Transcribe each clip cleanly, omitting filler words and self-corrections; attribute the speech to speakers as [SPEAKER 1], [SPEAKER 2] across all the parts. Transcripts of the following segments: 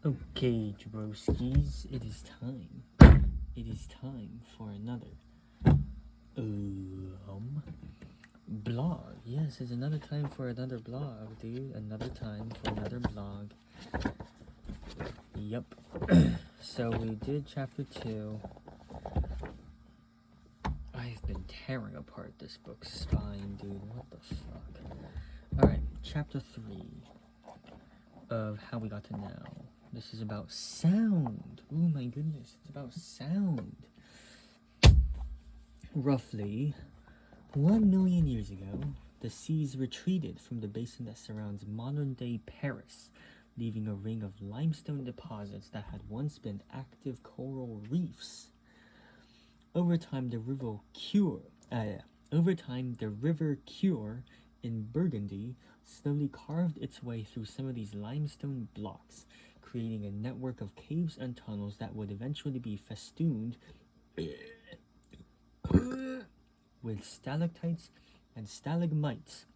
[SPEAKER 1] Okay, Jabroskis, it is time. It is time for another blog. Yes, it's another time for another blog, dude. Another time for another blog. Yup. So we did chapter 2. I've been tearing apart this book's spine, dude. What the fuck? Alright, chapter 3 of How We Got to Now. This is about sound. Oh my goodness, it's about sound. Roughly 1 million years ago, the seas retreated from the basin that surrounds modern-day Paris, leaving a ring of limestone deposits that had once been active coral reefs. Over time, the river Cure in Burgundy slowly carved its way through some of these limestone blocks, creating a network of caves and tunnels that would eventually be festooned with stalactites and stalagmites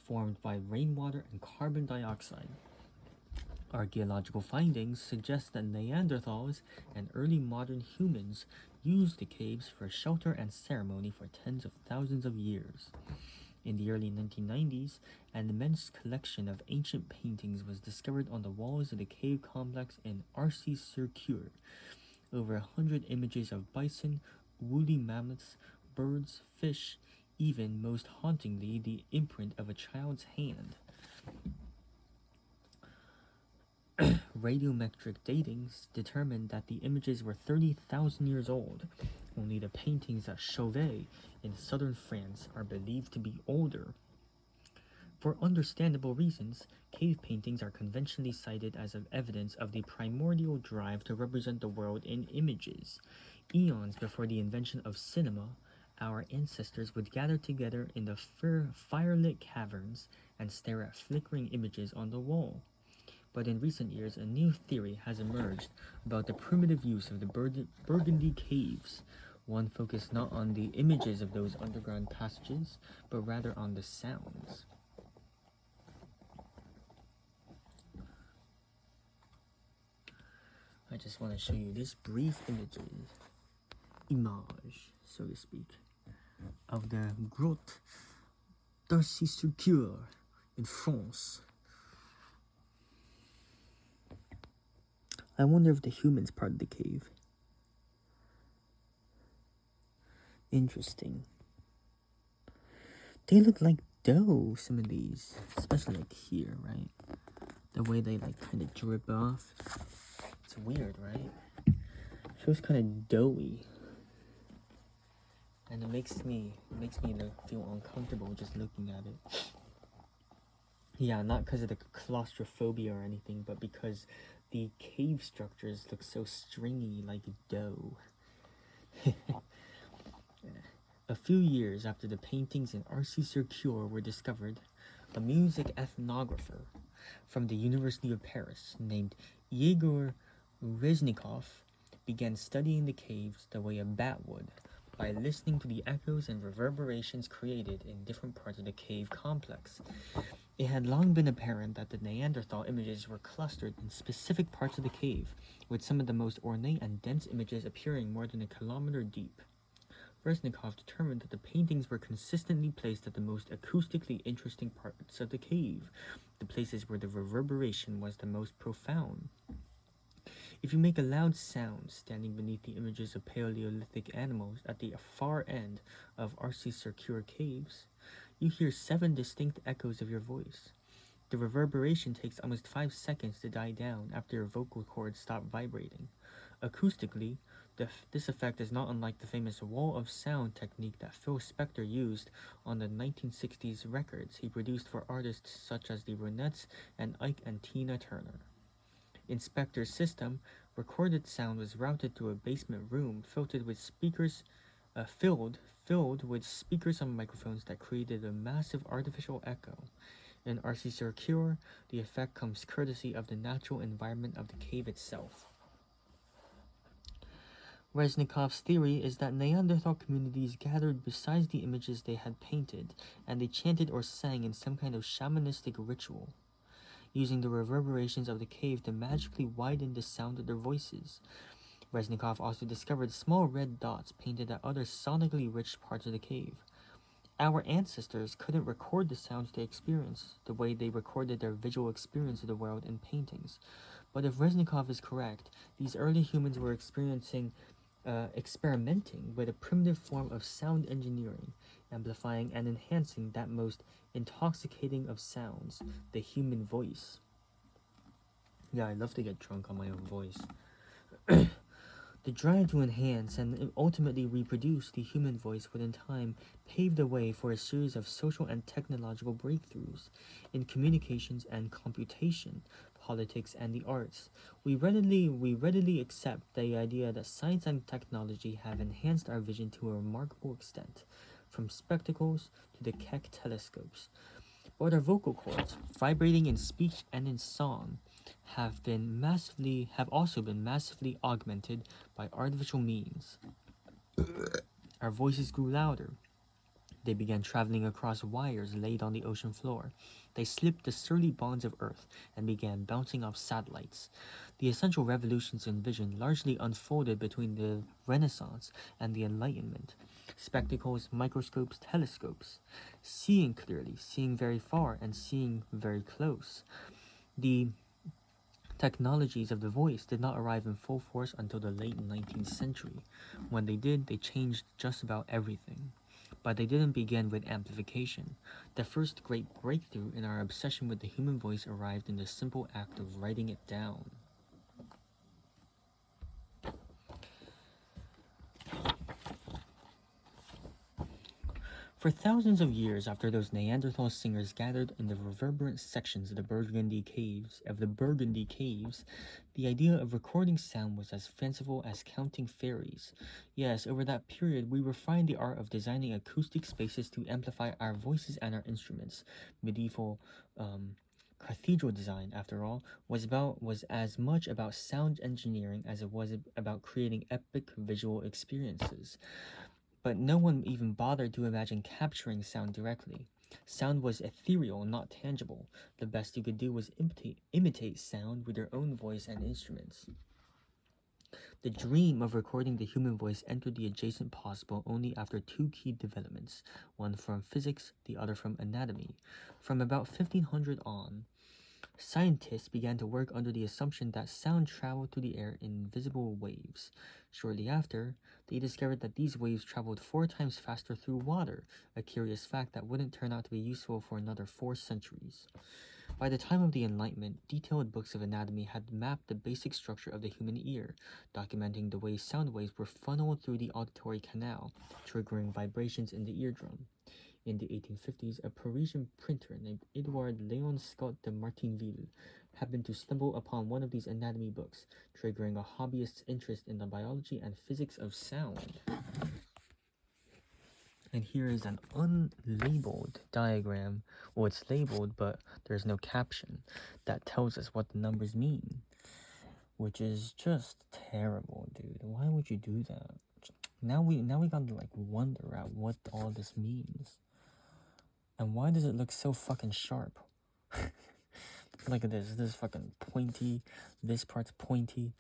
[SPEAKER 1] formed by rainwater and carbon dioxide. Archaeological findings suggest that Neanderthals and early modern humans used the caves for shelter and ceremony for tens of thousands of years. In the early 1990s, an immense collection of ancient paintings was discovered on the walls of the cave complex in Arcy-sur-Cure. Over 100 images of bison, woolly mammoths, birds, fish, even, most hauntingly, the imprint of a child's hand. Radiometric datings determined that the images were 30,000 years old. Only the paintings at Chauvet in southern France are believed to be older. For understandable reasons, cave paintings are conventionally cited as evidence of the primordial drive to represent the world in images. Eons before the invention of cinema, our ancestors would gather together in the firelit caverns and stare at flickering images on the wall. But in recent years, a new theory has emerged about the primitive use of the Burgundy caves. One focused not on the images of those underground passages, but rather on the sounds. I just want to show you this brief image, so to speak, of the Grotte d'Arcy-sur-Cure in France. I wonder if the humans part of the cave. Interesting. They look like dough, some of these, especially like here, right? The way they like kind of drip off. It's weird, right? Feels kind of doughy, and it makes me feel uncomfortable just looking at it. Yeah, not because of the claustrophobia or anything, but because the cave structures look so stringy, like dough. A few years after the paintings in Arcy-sur-Cure were discovered, a music ethnographer from the University of Paris named Yegor Reznikov began studying the caves the way a bat would, by listening to the echoes and reverberations created in different parts of the cave complex. It had long been apparent that the Neanderthal images were clustered in specific parts of the cave, with some of the most ornate and dense images appearing more than a kilometer deep. Reznikov determined that the paintings were consistently placed at the most acoustically interesting parts of the cave, the places where the reverberation was the most profound. If you make a loud sound standing beneath the images of Paleolithic animals at the far end of Arcy-sur-Cure caves, you hear 7 distinct echoes of your voice. The reverberation takes almost 5 seconds to die down after your vocal cords stop vibrating. Acoustically, this effect is not unlike the famous wall of sound technique that Phil Spector used on the 1960s records he produced for artists such as the Ronettes and Ike and Tina Turner. In Spector's system, recorded sound was routed to a basement room filled with speakers and microphones that created a massive artificial echo. In Arcy-sur-Cure, the effect comes courtesy of the natural environment of the cave itself. Reznikov's theory is that Neanderthal communities gathered beside the images they had painted, and they chanted or sang in some kind of shamanistic ritual. using the reverberations of the cave to magically widen the sound of their voices. Reznikov also discovered small red dots painted at other sonically rich parts of the cave. Our ancestors couldn't record the sounds they experienced the way they recorded their visual experience of the world in paintings. But if Reznikov is correct, these early humans were experimenting with a primitive form of sound engineering, amplifying and enhancing that most intoxicating of sounds, the human voice. Yeah, I love to get drunk on my own voice. The drive to enhance and ultimately reproduce the human voice would in time pave the way for a series of social and technological breakthroughs in communications and computation, politics and the arts. We readily accept the idea that science and technology have enhanced our vision to a remarkable extent, from spectacles to the Keck telescopes. But our vocal cords, vibrating in speech and in song, have also been massively augmented by artificial means. Our voices grew louder. They began traveling across wires laid on the ocean floor. They slipped the sturdy bonds of Earth and began bouncing off satellites. The essential revolutions in vision largely unfolded between the Renaissance and the Enlightenment. Spectacles, microscopes, telescopes. Seeing clearly, seeing very far, and seeing very close. The technologies of the voice did not arrive in full force until the late 19th century. When they did, they changed just about everything. But they didn't begin with amplification. The first great breakthrough in our obsession with the human voice arrived in the simple act of writing it down. For thousands of years after those Neanderthal singers gathered in the reverberant sections of the Burgundy caves, the idea of recording sound was as fanciful as counting fairies. Yes, over that period, we refined the art of designing acoustic spaces to amplify our voices and our instruments. Medieval cathedral design, after all, was as much about sound engineering as it was about creating epic visual experiences. But no one even bothered to imagine capturing sound directly. Sound was ethereal, not tangible. The best you could do was imitate sound with your own voice and instruments. The dream of recording the human voice entered the adjacent possible only after two key developments, one from physics, the other from anatomy. From about 1500 on, scientists began to work under the assumption that sound traveled through the air in invisible waves. Shortly after, they discovered that these waves traveled 4 times faster through water, a curious fact that wouldn't turn out to be useful for another 4 centuries. By the time of the Enlightenment, detailed books of anatomy had mapped the basic structure of the human ear, documenting the way sound waves were funneled through the auditory canal, triggering vibrations in the eardrum. In the 1850s, a Parisian printer named Edouard Léon Scott de Martinville happened to stumble upon one of these anatomy books, triggering a hobbyist's interest in the biology and physics of sound. And here is an unlabeled diagram. Well, it's labeled, but there's no caption that tells us what the numbers mean, which is just terrible, dude. Why would you do that? Now we gotta like wonder at what all this means. And why does it look so fucking sharp? Look at this. This is fucking pointy. This part's pointy.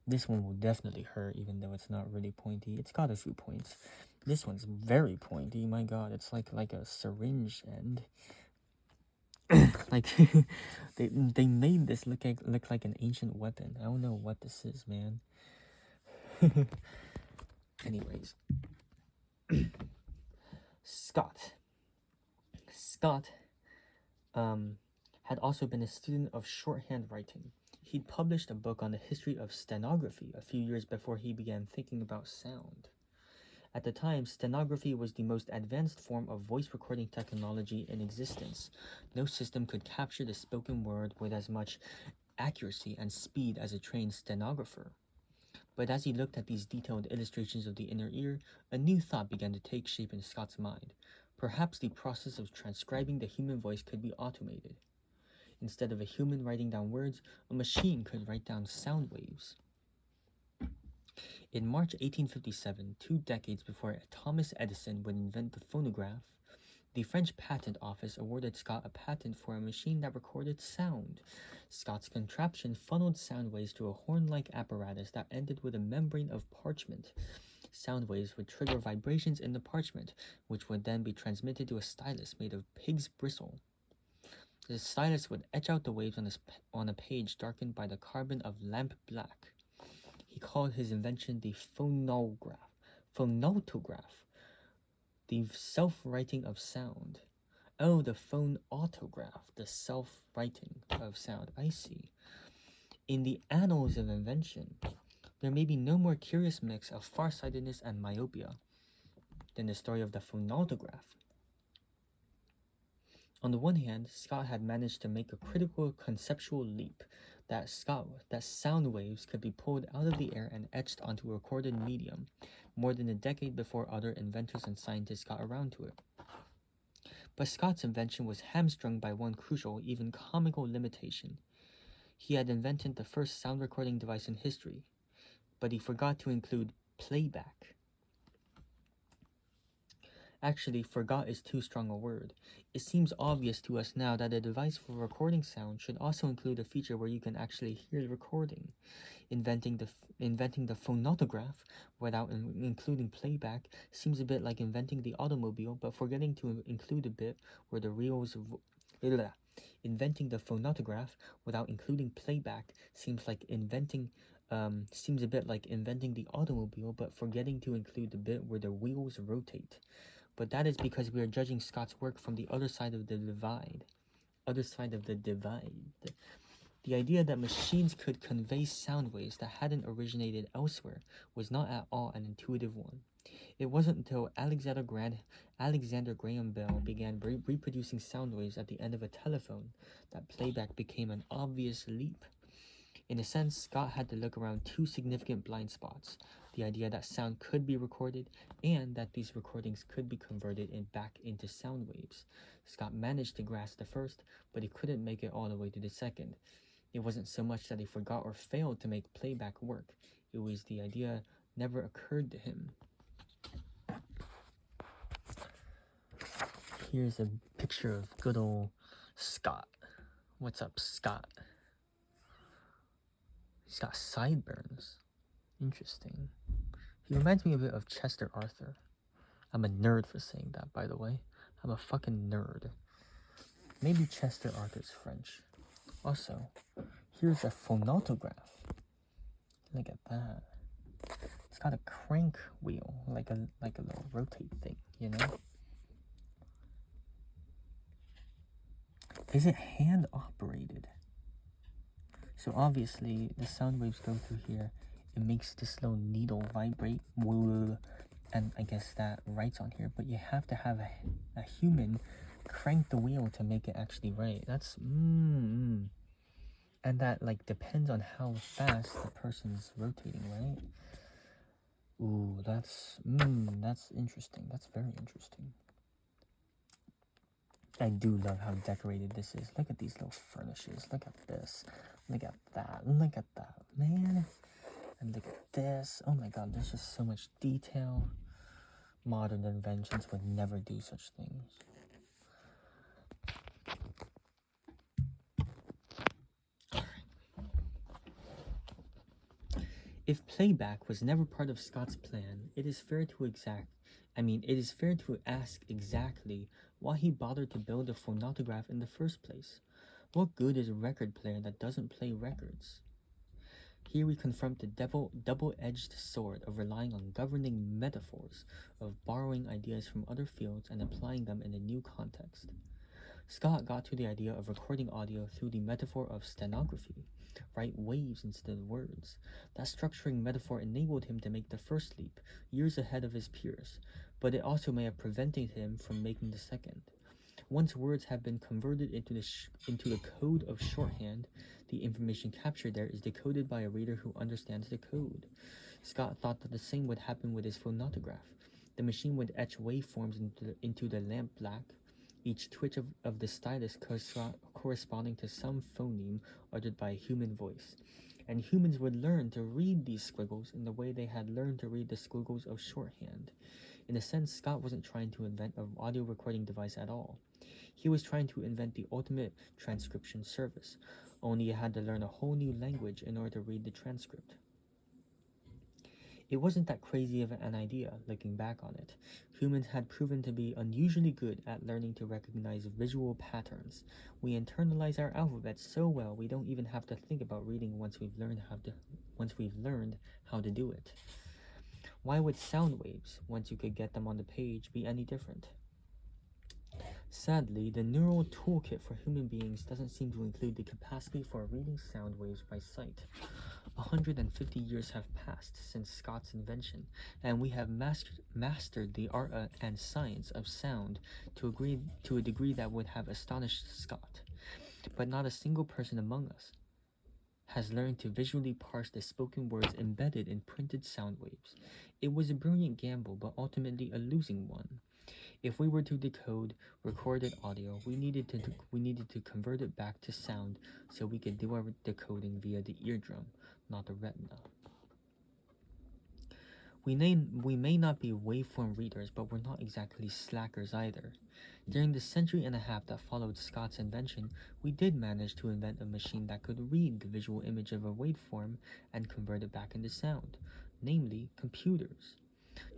[SPEAKER 1] This one will definitely hurt, even though it's not really pointy. It's got a few points. This one's very pointy. My god, it's like a syringe end. Like they made this look like an ancient weapon. I don't know what this is, man. Anyways, Scott had also been a student of shorthand writing. He'd published a book on the history of stenography a few years before he began thinking about sound. At the time, stenography was the most advanced form of voice recording technology in existence. No system could capture the spoken word with as much accuracy and speed as a trained stenographer. But as he looked at these detailed illustrations of the inner ear, a new thought began to take shape in Scott's mind. Perhaps the process of transcribing the human voice could be automated. Instead of a human writing down words, a machine could write down sound waves. In March 1857, 2 decades before Thomas Edison would invent the phonograph, The French Patent Office awarded Scott a patent for a machine that recorded sound. Scott's contraption funneled sound waves through a horn-like apparatus that ended with a membrane of parchment. Sound waves would trigger vibrations in the parchment, which would then be transmitted to a stylus made of pig's bristle. The stylus would etch out the waves on a page darkened by the carbon of lamp black. He called his invention the phonograph, the self-writing of sound. Oh, the phonautograph, the self-writing of sound. I see. In the annals of invention, there may be no more curious mix of farsightedness and myopia than the story of the phonautograph. On the one hand, Scott had managed to make a critical conceptual leap that sound waves could be pulled out of the air and etched onto a recorded medium, more than a decade before other inventors and scientists got around to it. But Scott's invention was hamstrung by one crucial, even comical limitation. He had invented the first sound recording device in history, but he forgot to include playback. Actually, forgot is too strong a word. It seems obvious to us now that a device for recording sound should also include a feature where you can actually hear the recording. Inventing the phonautograph without including playback seems a bit like inventing the automobile, but forgetting to include a bit where the wheels. Inventing the phonautograph without including playback seems a bit like inventing the automobile, but forgetting to include the bit where the wheels rotate. But that is because we are judging Scott's work from the other side of the divide. The idea that machines could convey sound waves that hadn't originated elsewhere was not at all an intuitive one. It wasn't until Alexander Graham Bell began reproducing sound waves at the end of a telephone that playback became an obvious leap. In a sense, Scott had to look around two significant blind spots: the idea that sound could be recorded and that these recordings could be converted back into sound waves. Scott managed to grasp the first, but he couldn't make it all the way to the second. It wasn't so much that he forgot or failed to make playback work. It was the idea never occurred to him. Here's a picture of good old Scott. What's up, Scott? He's got sideburns. Interesting. He reminds me a bit of Chester Arthur. I'm a nerd for saying that, by the way. I'm a fucking nerd. Maybe Chester Arthur's French. Also, here's a phonautograph. Look at that. It's got a crank wheel, like a little rotate thing, you know? Is it hand operated? So obviously, the sound waves go through here. It makes this little needle vibrate, and I guess that writes on here. But you have to have a human crank the wheel to make it actually write. That's and that depends on how fast the person's rotating, right? Ooh, that's interesting. That's very interesting. I do love how decorated this is. Look at these little furnishes. Look at this. Look at that. Look at that, man. And look at this. Oh my god, there's just so much detail. Modern inventions would never do such things. If playback was never part of Scott's plan, it is fair to ask exactly why he bothered to build a phonautograph in the first place. What good is a record player that doesn't play records? Here we confront the double-edged sword of relying on governing metaphors, of borrowing ideas from other fields and applying them in a new context. Scott got to the idea of recording audio through the metaphor of stenography, write waves instead of words. That structuring metaphor enabled him to make the first leap, years ahead of his peers, but it also may have prevented him from making the second. Once words have been converted into the code of shorthand, the information captured there is decoded by a reader who understands the code. Scott thought that the same would happen with his phonautograph. The machine would etch waveforms into the lamp black, each twitch of the stylus corresponding to some phoneme uttered by a human voice. And humans would learn to read these squiggles in the way they had learned to read the squiggles of shorthand. In a sense, Scott wasn't trying to invent an audio recording device at all. He was trying to invent the ultimate transcription service, only he had to learn a whole new language in order to read the transcript. It wasn't that crazy of an idea, looking back on it. Humans had proven to be unusually good at learning to recognize visual patterns. We internalize our alphabet so well we don't even have to think about reading once we've learned how to do it. Why would sound waves, once you could get them on the page, be any different? Sadly, the neural toolkit for human beings doesn't seem to include the capacity for reading sound waves by sight. 150 years have passed since Scott's invention, and we have mastered the art and science of sound to a degree that would have astonished Scott. But not a single person among us has learned to visually parse the spoken words embedded in printed sound waves. It was a brilliant gamble, but ultimately a losing one. If we were to decode recorded audio, we needed to convert it back to sound so we could do our decoding via the eardrum, not the retina. We may not be waveform readers, but we're not exactly slackers either. During the century and a half that followed Scott's invention, we did manage to invent a machine that could read the visual image of a waveform and convert it back into sound, namely computers.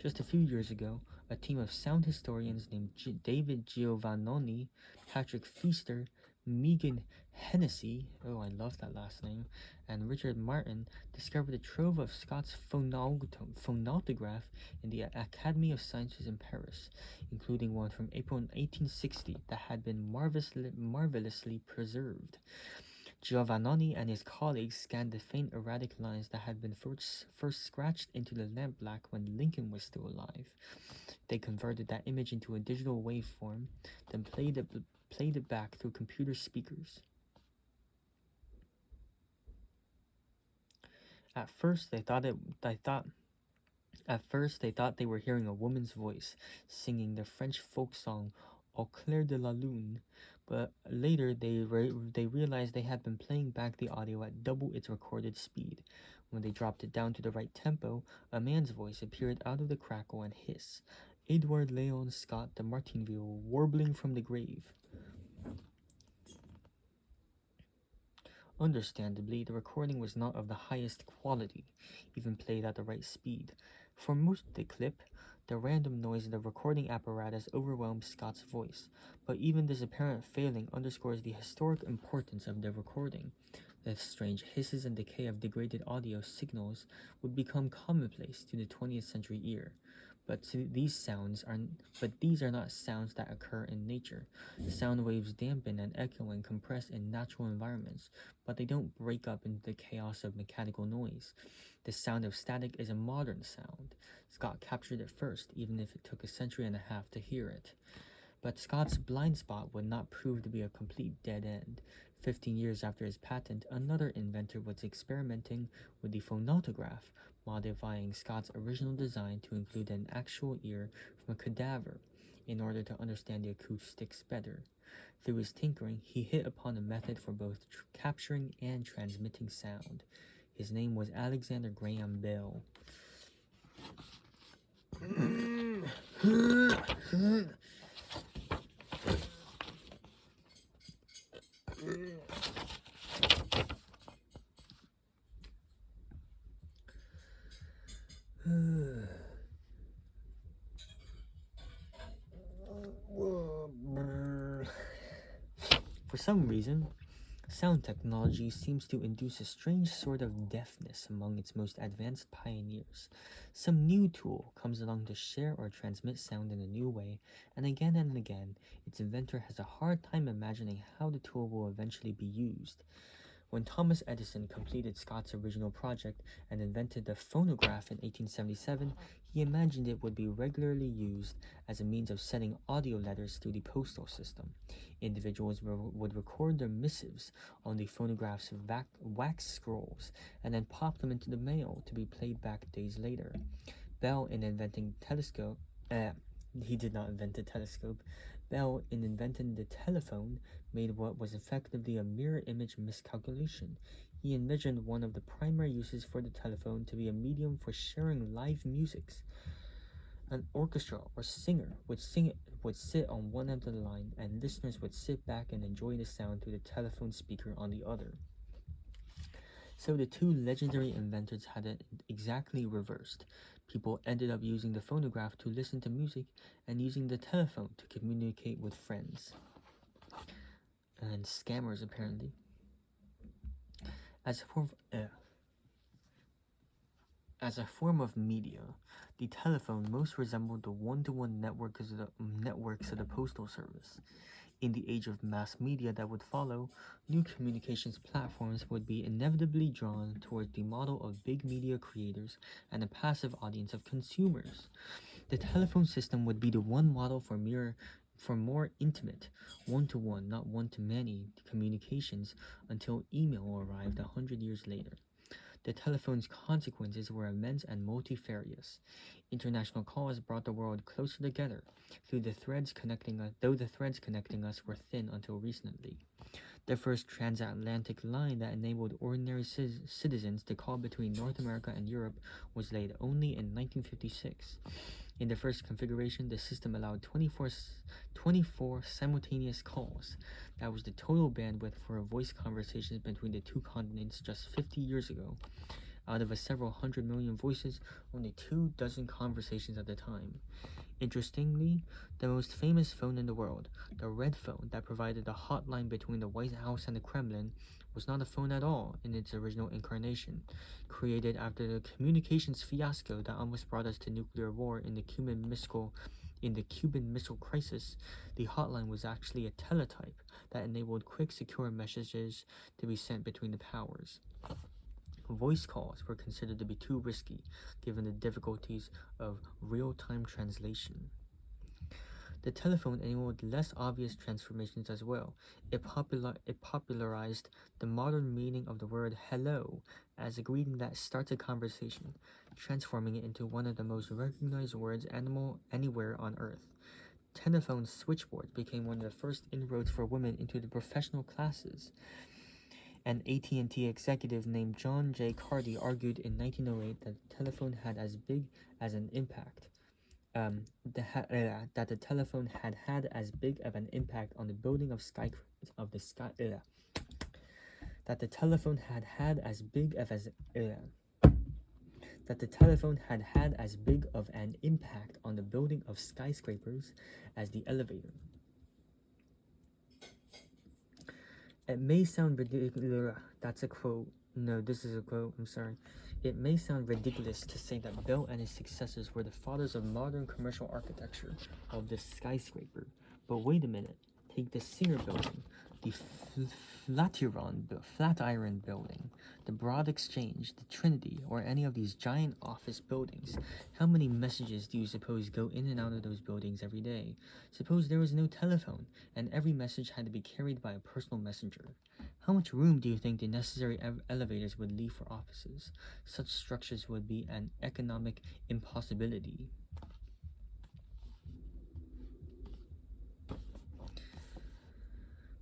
[SPEAKER 1] Just a few years ago, a team of sound historians named David Giovannoni, Patrick Feaster, Megan Hennessy, oh I love that last name, and Richard Martin discovered a trove of Scott's phonautograph in the Academy of Sciences in Paris, including one from April 1860 that had been marvelously preserved. Giovannoni and his colleagues scanned the faint erratic lines that had been first scratched into the lampblack when Lincoln was still alive. They converted that image into a digital waveform, then played it back through computer speakers. At first, they thought they were hearing a woman's voice singing the French folk song Au clair de la lune, but later they realized they had been playing back the audio at double its recorded speed. When they dropped it down to the right tempo, a man's voice appeared out of the crackle and hiss. Edward Leon Scott de Martinville, warbling from the grave. Understandably, the recording was not of the highest quality, even played at the right speed. For most of the clip, the random noise of the recording apparatus overwhelmed Scott's voice, but even this apparent failing underscores the historic importance of the recording. The strange hisses and decay of degraded audio signals would become commonplace to the 20th century ear. But these are not sounds that occur in nature. Sound waves dampen and echo and compress in natural environments, but they don't break up into the chaos of mechanical noise. The sound of static is a modern sound. Scott captured it first, even if it took a century and a half to hear it. But Scott's blind spot would not prove to be a complete dead end. 15 years after his patent, another inventor was experimenting with the phonautograph, modifying Scott's original design to include an actual ear from a cadaver in order to understand the acoustics better. Through his tinkering, he hit upon a method for both capturing and transmitting sound. His name was Alexander Graham Bell. For some reason, sound technology seems to induce a strange sort of deafness among its most advanced pioneers. Some new tool comes along to share or transmit sound in a new way, and again, its inventor has a hard time imagining how the tool will eventually be used. When Thomas Edison completed Scott's original project and invented the phonograph in 1877, he imagined it would be regularly used as a means of sending audio letters through the postal system. Individuals would record their missives on the phonograph's wax scrolls and then pop them into the mail to be played back days later. Bell, in inventing telescope, he did not invent a telescope. Bell, in inventing the telephone, made what was effectively a mirror image miscalculation. He envisioned one of the primary uses for the telephone to be a medium for sharing live music. An orchestra or singer would sit on one end of the line, and listeners would sit back and enjoy the sound through the telephone speaker on the other. So the two legendary inventors had it exactly reversed. People ended up using the phonograph to listen to music and using the telephone to communicate with friends. And scammers, apparently. As a form of media, the telephone most resembled the one-to-one networks of the Postal Service. In the age of mass media that would follow, new communications platforms would be inevitably drawn towards the model of big media creators and a passive audience of consumers. The telephone system would be the one model for more intimate, one-to-one, not one-to-many communications until email arrived 100 years later. The telephone's consequences were immense and multifarious. International calls brought the world closer together, though the threads connecting us were thin until recently. The first transatlantic line that enabled ordinary citizens to call between North America and Europe was laid only in 1956. In the first configuration, the system allowed 24 simultaneous calls. That was the total bandwidth for voice conversations between the two continents just 50 years ago. Out of several hundred million voices, only 24 conversations at the time. Interestingly, the most famous phone in the world, the red phone that provided a hotline between the White House and the Kremlin, was not a phone at all in its original incarnation. Created after the communications fiasco that almost brought us to nuclear war in the Cuban Missile Crisis, the hotline was actually a teletype that enabled quick, secure messages to be sent between the powers. Voice calls were considered to be too risky, given the difficulties of real-time translation. The telephone enabled less obvious transformations as well. It popularized the modern meaning of the word hello as a greeting that starts a conversation, transforming it into one of the most recognized words anywhere on Earth. Telephone switchboards became one of the first inroads for women into the professional classes. An AT&T executive named John J. Carty argued in 1908 that the telephone had as big as an impact. That the telephone had as big of an impact on the building of that the telephone had as big of an impact on the building of skyscrapers as the elevator. It may sound ridiculous. That's a quote. No, this is a quote. I'm sorry. It may sound ridiculous to say that Bell and his successors were the fathers of modern commercial architecture of the skyscraper. But wait a minute. Take the Singer Building, the Flatiron Building, the Broad Exchange, the Trinity, or any of these giant office buildings. How many messages do you suppose go in and out of those buildings every day? Suppose there was no telephone, and every message had to be carried by a personal messenger. How much room do you think the necessary elevators would leave for offices? Such structures would be an economic impossibility.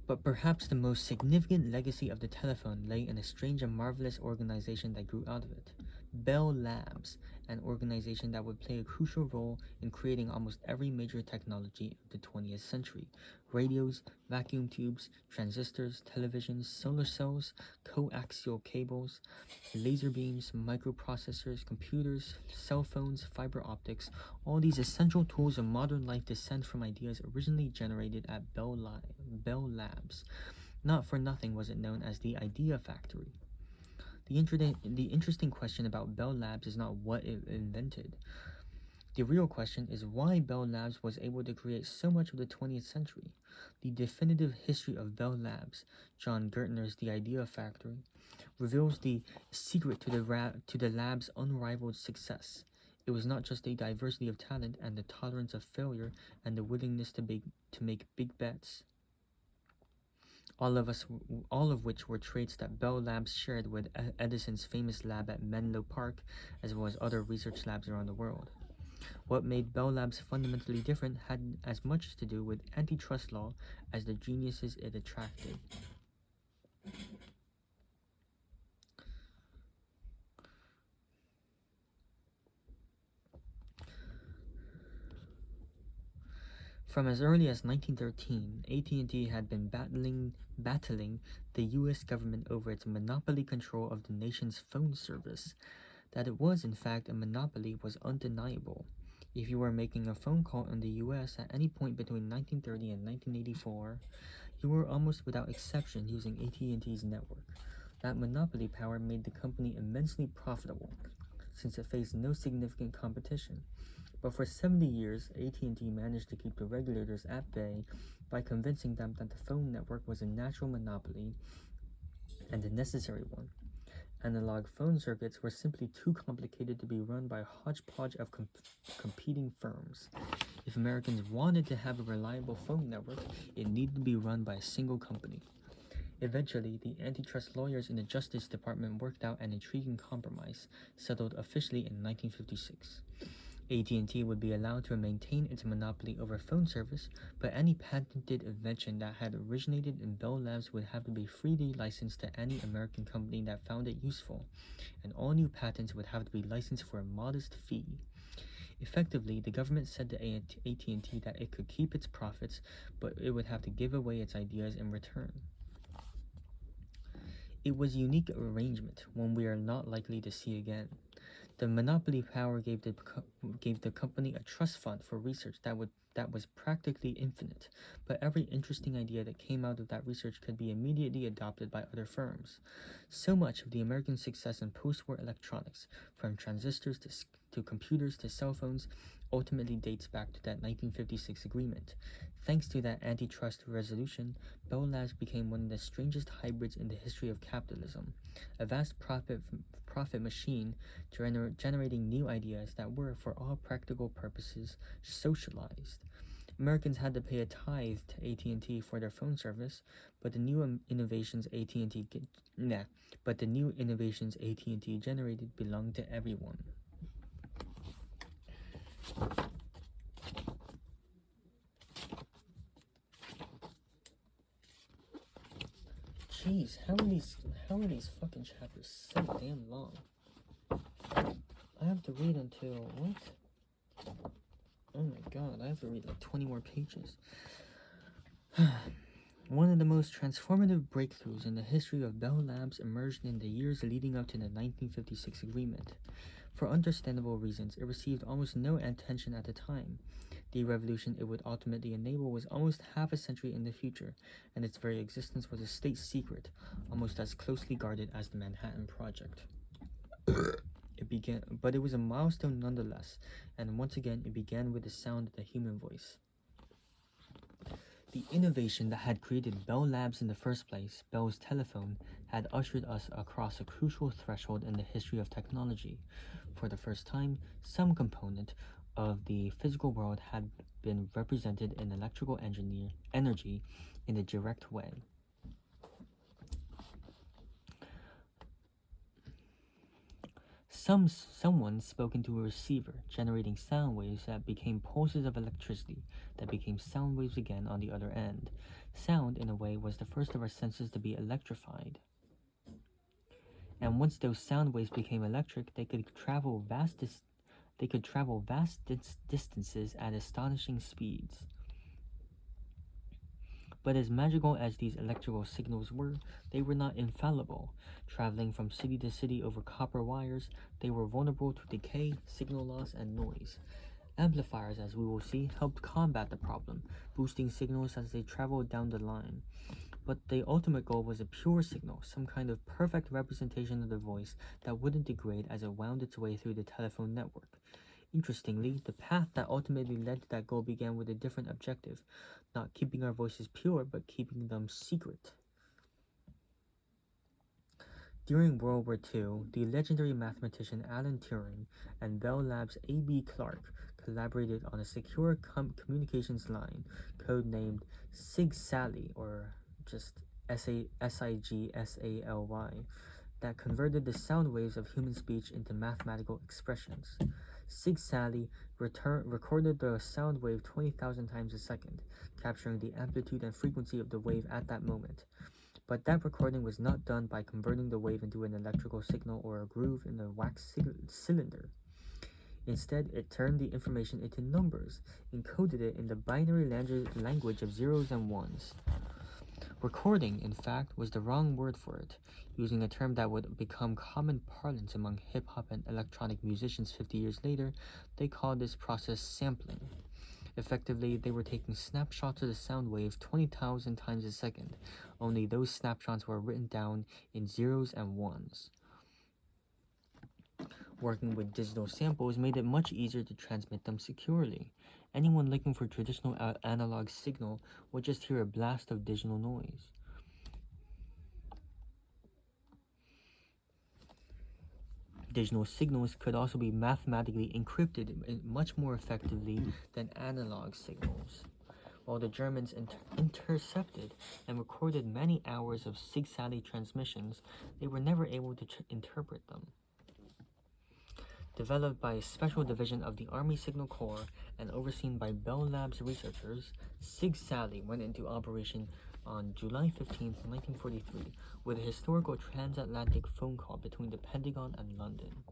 [SPEAKER 1] But perhaps the most significant legacy of the telephone lay in a strange and marvelous organization that grew out of it. Bell Labs, an organization that would play a crucial role in creating almost every major technology of the 20th century. Radios, vacuum tubes, transistors, televisions, solar cells, coaxial cables, laser beams, microprocessors, computers, cell phones, fiber optics, all these essential tools of modern life descend from ideas originally generated at Bell Labs. Not for nothing was it known as the Idea Factory. The interesting question about Bell Labs is not what it invented. The real question is why Bell Labs was able to create so much of the 20th century. The definitive history of Bell Labs, John Gertner's The Idea Factory, reveals the secret to the lab's unrivaled success. It was not just a diversity of talent and the tolerance of failure and the willingness to make big bets, all of which were traits that Bell Labs shared with Edison's famous lab at Menlo Park, as well as other research labs around the world. What made Bell Labs fundamentally different had as much to do with antitrust law as the geniuses it attracted. From as early as 1913, AT&T had been battling the US government over its monopoly control of the nation's phone service. That it was in fact a monopoly was undeniable. If you were making a phone call in the US at any point between 1930 and 1984, you were almost without exception using AT&T's network. That monopoly power made the company immensely profitable, since it faced no significant competition. But for 70 years, AT&T managed to keep the regulators at bay by convincing them that the phone network was a natural monopoly and a necessary one. Analog phone circuits were simply too complicated to be run by a hodgepodge of competing firms. If Americans wanted to have a reliable phone network, it needed to be run by a single company. Eventually, the antitrust lawyers in the Justice Department worked out an intriguing compromise, settled officially in 1956. AT&T would be allowed to maintain its monopoly over phone service, but any patented invention that had originated in Bell Labs would have to be freely licensed to any American company that found it useful, and all new patents would have to be licensed for a modest fee. Effectively, the government said to AT&T that it could keep its profits, but it would have to give away its ideas in return. It was a unique arrangement, one we are not likely to see again. The monopoly power gave the company a trust fund for research that was practically infinite, but every interesting idea that came out of that research could be immediately adopted by other firms. So much of the American success in post-war electronics, from transistors to computers to cell phones, ultimately dates back to that 1956 agreement. Thanks to that antitrust resolution, Bell Labs became one of the strangest hybrids in the history of capitalism, a vast profit machine generating new ideas that were, for all practical purposes, socialized. Americans had to pay a tithe to AT&T for their phone service, but the new innovations AT&T generated belonged to everyone. Jeez, how are these fucking chapters so damn long? I have to read until what? Oh my god, I have to read like 20 more pages. One of the most transformative breakthroughs in the history of Bell Labs emerged in the years leading up to the 1956 agreement. For understandable reasons, it received almost no attention at the time. The revolution it would ultimately enable was almost half a century in the future, and its very existence was a state secret, almost as closely guarded as the Manhattan Project. But it was a milestone nonetheless, and once again it began with the sound of the human voice. The innovation that had created Bell Labs in the first place, Bell's telephone, had ushered us across a crucial threshold in the history of technology. For the first time, some component of the physical world had been represented in electrical energy in a direct way. Someone spoke into a receiver, generating sound waves that became pulses of electricity, that became sound waves again on the other end. Sound, in a way, was the first of our senses to be electrified. And once those sound waves became electric, they could travel vast distances at astonishing speeds. But as magical as these electrical signals were, they were not infallible. Traveling from city to city over copper wires, they were vulnerable to decay, signal loss, and noise. Amplifiers, as we will see, helped combat the problem, boosting signals as they traveled down the line. But the ultimate goal was a pure signal, some kind of perfect representation of the voice that wouldn't degrade as it wound its way through the telephone network. Interestingly, the path that ultimately led to that goal began with a different objective, not keeping our voices pure, but keeping them secret. During World War II, the legendary mathematician Alan Turing and Bell Labs' A.B. Clark collaborated on a secure communications line, codenamed SIG-SALY, or just SIGSALY, that converted the sound waves of human speech into mathematical expressions. SIG-SALY recorded the sound wave 20,000 times a second, capturing the amplitude and frequency of the wave at that moment. But that recording was not done by converting the wave into an electrical signal or a groove in a wax cylinder. Instead, it turned the information into numbers, encoded it in the binary language of zeros and ones. Recording, in fact, was the wrong word for it. Using a term that would become common parlance among hip-hop and electronic musicians 50 years later, they called this process sampling. Effectively, they were taking snapshots of the sound wave 20,000 times a second, only those snapshots were written down in zeros and ones. Working with digital samples made it much easier to transmit them securely. Anyone looking for traditional analog signal would just hear a blast of digital noise. Digital signals could also be mathematically encrypted much more effectively than analog signals. While the Germans intercepted and recorded many hours of Sigsali transmissions, they were never able to interpret them. Developed by a special division of the Army Signal Corps and overseen by Bell Labs researchers, Sigsali went into operation on July 15, 1943, with a historical transatlantic phone call between the Pentagon and London.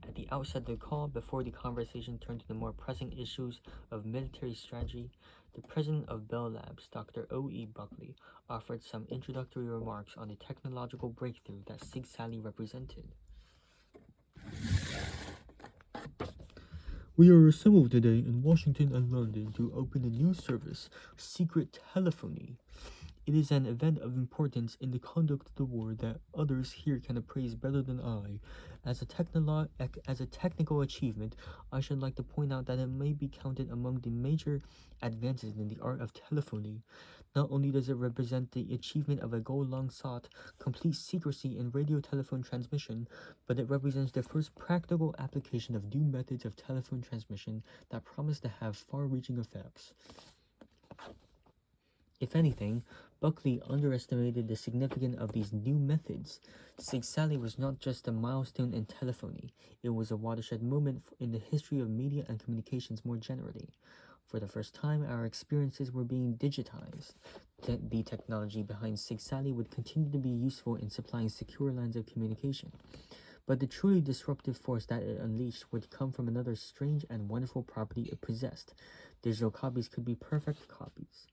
[SPEAKER 1] At the outset of the call, before the conversation turned to the more pressing issues of military strategy, the president of Bell Labs, Dr. O.E. Buckley, offered some introductory remarks on the technological breakthrough that Sigsali represented. We are assembled today in Washington and London to open a new service, secret telephony. It is an event of importance in the conduct of the war that others here can appraise better than I. As a technical achievement, I should like to point out that it may be counted among the major advances in the art of telephony. Not only does it represent the achievement of a goal long sought, complete secrecy in radio telephone transmission, but it represents the first practical application of new methods of telephone transmission that promise to have far-reaching effects. If anything, Buckley underestimated the significance of these new methods. Sigsali was not just a milestone in telephony, it was a watershed moment in the history of media and communications more generally. For the first time, our experiences were being digitized. The technology behind Sigsali would continue to be useful in supplying secure lines of communication. But the truly disruptive force that it unleashed would come from another strange and wonderful property it possessed. Digital copies could be perfect copies.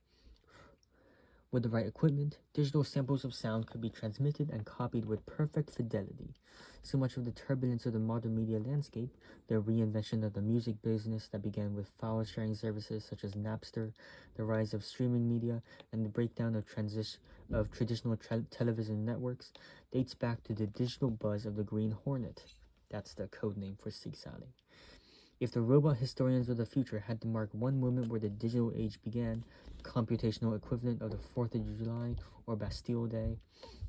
[SPEAKER 1] With the right equipment, digital samples of sound could be transmitted and copied with perfect fidelity. So much of the turbulence of the modern media landscape, the reinvention of the music business that began with file-sharing services such as Napster, the rise of streaming media, and the breakdown of traditional television networks, dates back to the digital buzz of the Green Hornet. That's the code name for Sigsali. If the robot historians of the future had to mark one moment where the digital age began, the computational equivalent of the 4th of July or Bastille Day,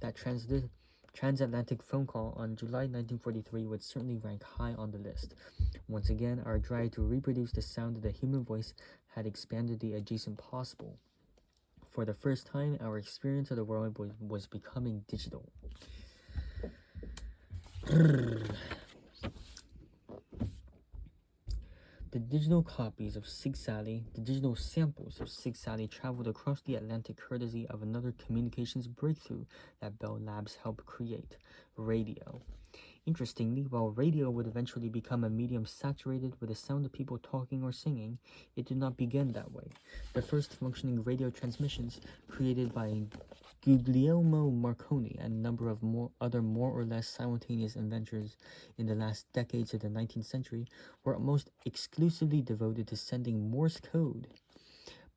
[SPEAKER 1] that transatlantic phone call on July 1943 would certainly rank high on the list. Once again, our drive to reproduce the sound of the human voice had expanded the adjacent possible. For the first time, our experience of the world was becoming digital. The digital copies of Sigsali, the digital samples of Sigsali traveled across the Atlantic courtesy of another communications breakthrough that Bell Labs helped create, radio. Interestingly, while radio would eventually become a medium saturated with the sound of people talking or singing, it did not begin that way. The first functioning radio transmissions, created by Guglielmo Marconi and a number of other more or less simultaneous inventors in the last decades of the 19th century, were almost exclusively devoted to sending Morse code.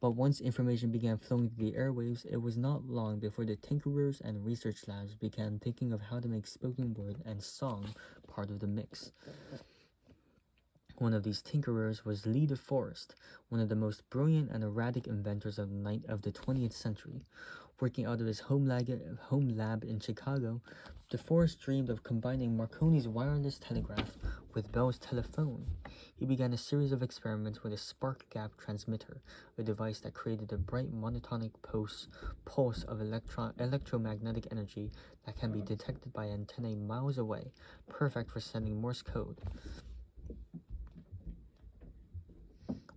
[SPEAKER 1] But once information began flowing through the airwaves, it was not long before the tinkerers and research labs began thinking of how to make spoken word and song part of the mix. One of these tinkerers was Lee De Forest, one of the most brilliant and erratic inventors of the 20th century. Working out of his home lab in Chicago, De Forest dreamed of combining Marconi's wireless telegraph with Bell's telephone. He began a series of experiments with a spark gap transmitter, a device that created a bright monotonic pulse of electromagnetic energy that can be detected by antennae miles away, perfect for sending Morse code.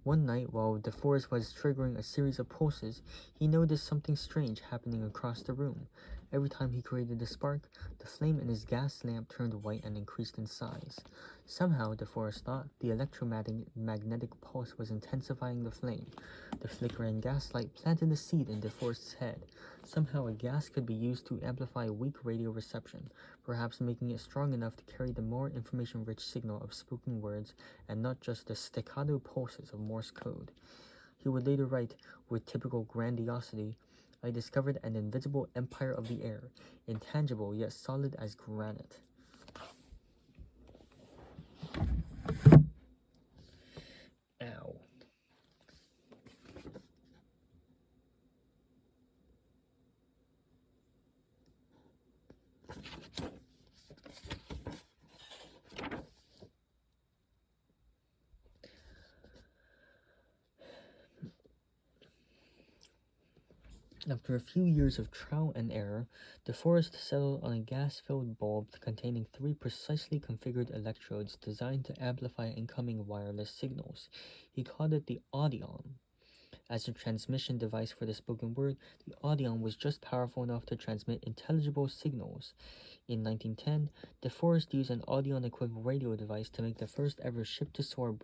[SPEAKER 1] One night, while De Forest was triggering a series of pulses, he noticed something strange happening across the room. Every time he created a spark, the flame in his gas lamp turned white and increased in size. Somehow, DeForest thought, the electromagnetic pulse was intensifying the flame. The flickering gaslight planted a seed in DeForest's head. Somehow, a gas could be used to amplify weak radio reception, perhaps making it strong enough to carry the more information-rich signal of spoken words and not just the staccato pulses of Morse code. He would later write, with typical grandiosity, I discovered an invisible empire of the air, intangible yet solid as granite. Ow. After a few years of trial and error, DeForest settled on a gas-filled bulb containing 3 precisely configured electrodes designed to amplify incoming wireless signals. He called it the Audion. As a transmission device for the spoken word, the Audion was just powerful enough to transmit intelligible signals. In 1910, DeForest used an Audion-equipped radio device to make the first ever ship-to-shore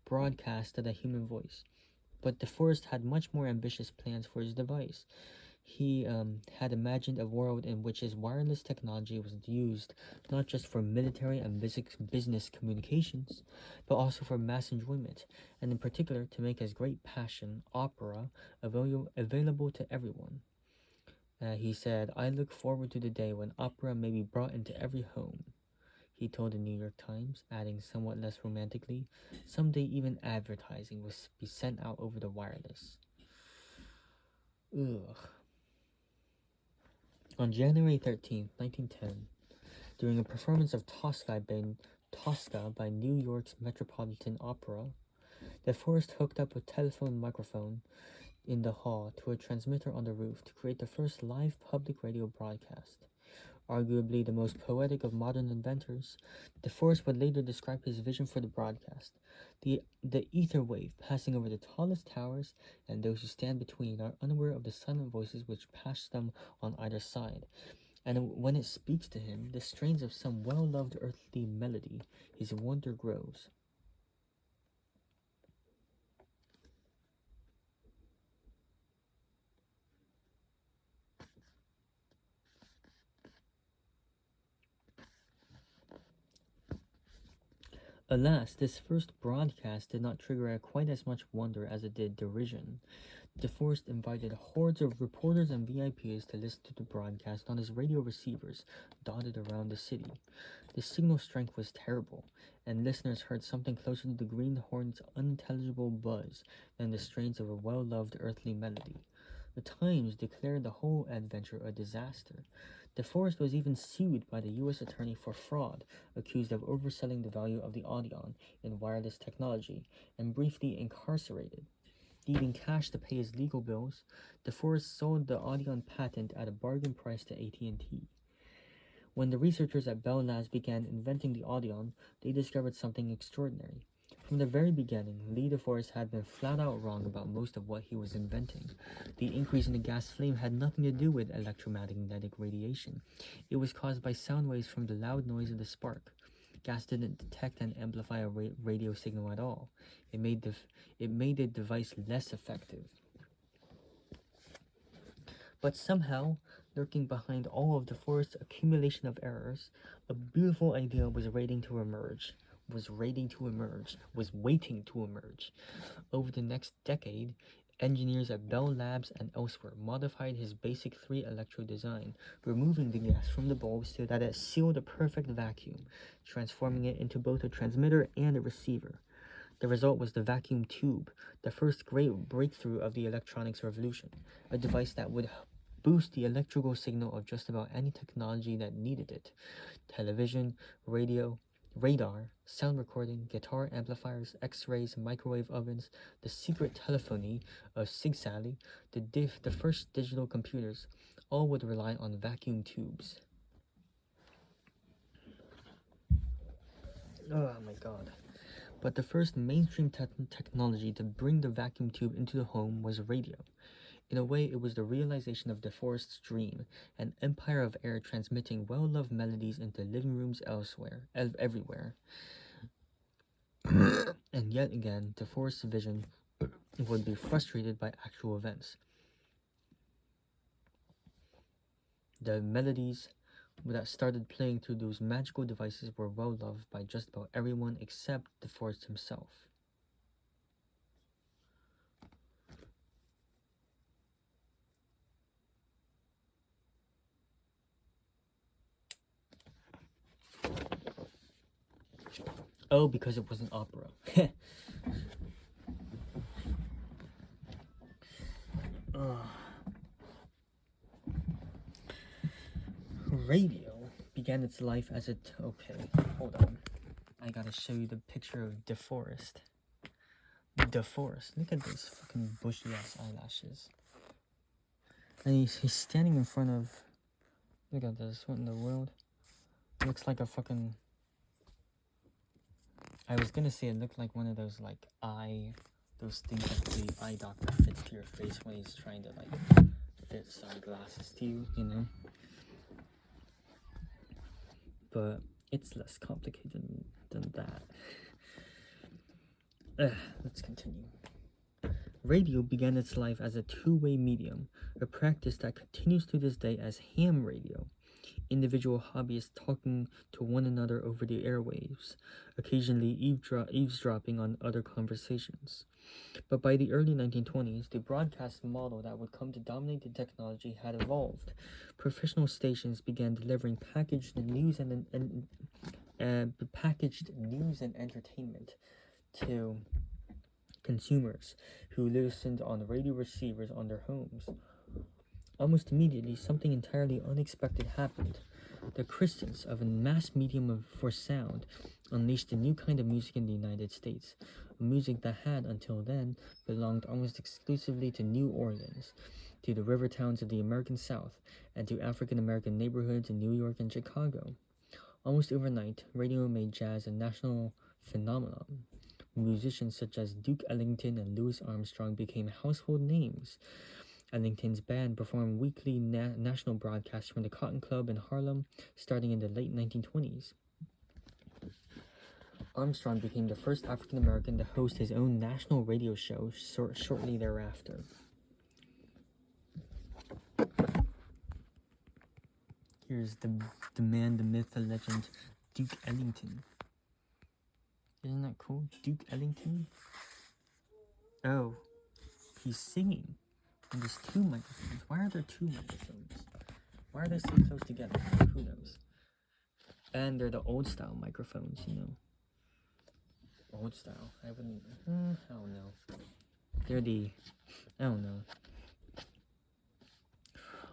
[SPEAKER 1] broadcast of the human voice. But DeForest had much more ambitious plans for his device. He had imagined a world in which his wireless technology was used not just for military and business communications, but also for mass enjoyment, and in particular to make his great passion, opera, available to everyone. He said, I look forward to the day when opera may be brought into every home. He told the New York Times, adding somewhat less romantically, someday even advertising will be sent out over the wireless. Ugh. On January 13, 1910, during a performance of Tosca by New York's Metropolitan Opera, DeForest hooked up a telephone microphone in the hall to a transmitter on the roof to create the first live public radio broadcast. Arguably the most poetic of modern inventors, DeForest would later describe his vision for the broadcast. The ether wave passing over the tallest towers, and those who stand between are unaware of the silent voices which pass them on either side. And when it speaks to him, the strains of some well-loved earthly melody, his wonder grows. Alas, this first broadcast did not trigger quite as much wonder as it did derision. DeForest invited hordes of reporters and VIPs to listen to the broadcast on his radio receivers dotted around the city. The signal strength was terrible, and listeners heard something closer to the greenhorn's unintelligible buzz than the strains of a well-loved earthly melody. The Times declared the whole adventure a disaster. DeForest was even sued by the U.S. Attorney for fraud, accused of overselling the value of the Audion in wireless technology, and briefly incarcerated. Needing cash to pay his legal bills, DeForest sold the Audion patent at a bargain price to AT&T. When the researchers at Bell Labs began inventing the Audion, they discovered something extraordinary. From the very beginning, Lee DeForest had been flat out wrong about most of what he was inventing. The increase in the gas flame had nothing to do with electromagnetic radiation. It was caused by sound waves from the loud noise of the spark. Gas didn't detect and amplify a radio signal at all. It made the device less effective. But somehow, lurking behind all of DeForest's accumulation of errors, a beautiful idea was waiting to emerge. Over the next decade, engineers at Bell Labs and elsewhere modified his basic 3-electrode design, removing the gas from the bulb so that it sealed a perfect vacuum, transforming it into both a transmitter and a receiver. The result was the vacuum tube, the first great breakthrough of the electronics revolution, a device that would boost the electrical signal of just about any technology that needed it. Television, radio, radar, sound recording, guitar amplifiers, x-rays, microwave ovens, the secret telephony of Sig Sally, the first digital computers, all would rely on vacuum tubes. Oh my god. But the first mainstream technology to bring the vacuum tube into the home was radio. In a way, it was the realization of DeForest's dream, an empire of air transmitting well-loved melodies into living rooms everywhere. And yet again, DeForest's vision would be frustrated by actual events. The melodies that started playing through those magical devices were well loved by just about everyone except DeForest himself. Oh, because it was an opera. Radio began its life as a okay, hold on. I gotta show you the picture of DeForest. DeForest. Look at those fucking bushy ass eyelashes. And he's standing in front of. Look at this. What in the world? It looks like a fucking. I was gonna say it looked like one of those like those things that the eye doctor fits to your face when he's trying to like fit sunglasses to you, you know. But it's less complicated than that. Let's continue. Radio began its life as a two-way medium, a practice that continues to this day as ham radio. Individual hobbyists talking to one another over the airwaves, occasionally eavesdropping on other conversations. But by the early 1920s, the broadcast model that would come to dominate the technology had evolved. Professional stations began delivering packaged news and entertainment to consumers who listened on radio receivers on their homes. Almost immediately, something entirely unexpected happened. The Christians of a mass medium for sound unleashed a new kind of music in the United States, a music that had, until then, belonged almost exclusively to New Orleans, to the river towns of the American South, and to African American neighborhoods in New York and Chicago. Almost overnight, radio made jazz a national phenomenon. Musicians such as Duke Ellington and Louis Armstrong became household names. Ellington's band performed weekly national broadcasts from the Cotton Club in Harlem starting in the late 1920s. Armstrong became the first African American to host his own national radio show shortly thereafter. Here's the man, the myth, the legend, Duke Ellington. Isn't that cool? Duke Ellington? Oh, he's singing. And there's two microphones. Why are there two microphones? Why are they so close together? Who knows? And they're the old style microphones, you know. Old style. I don't know. I don't know.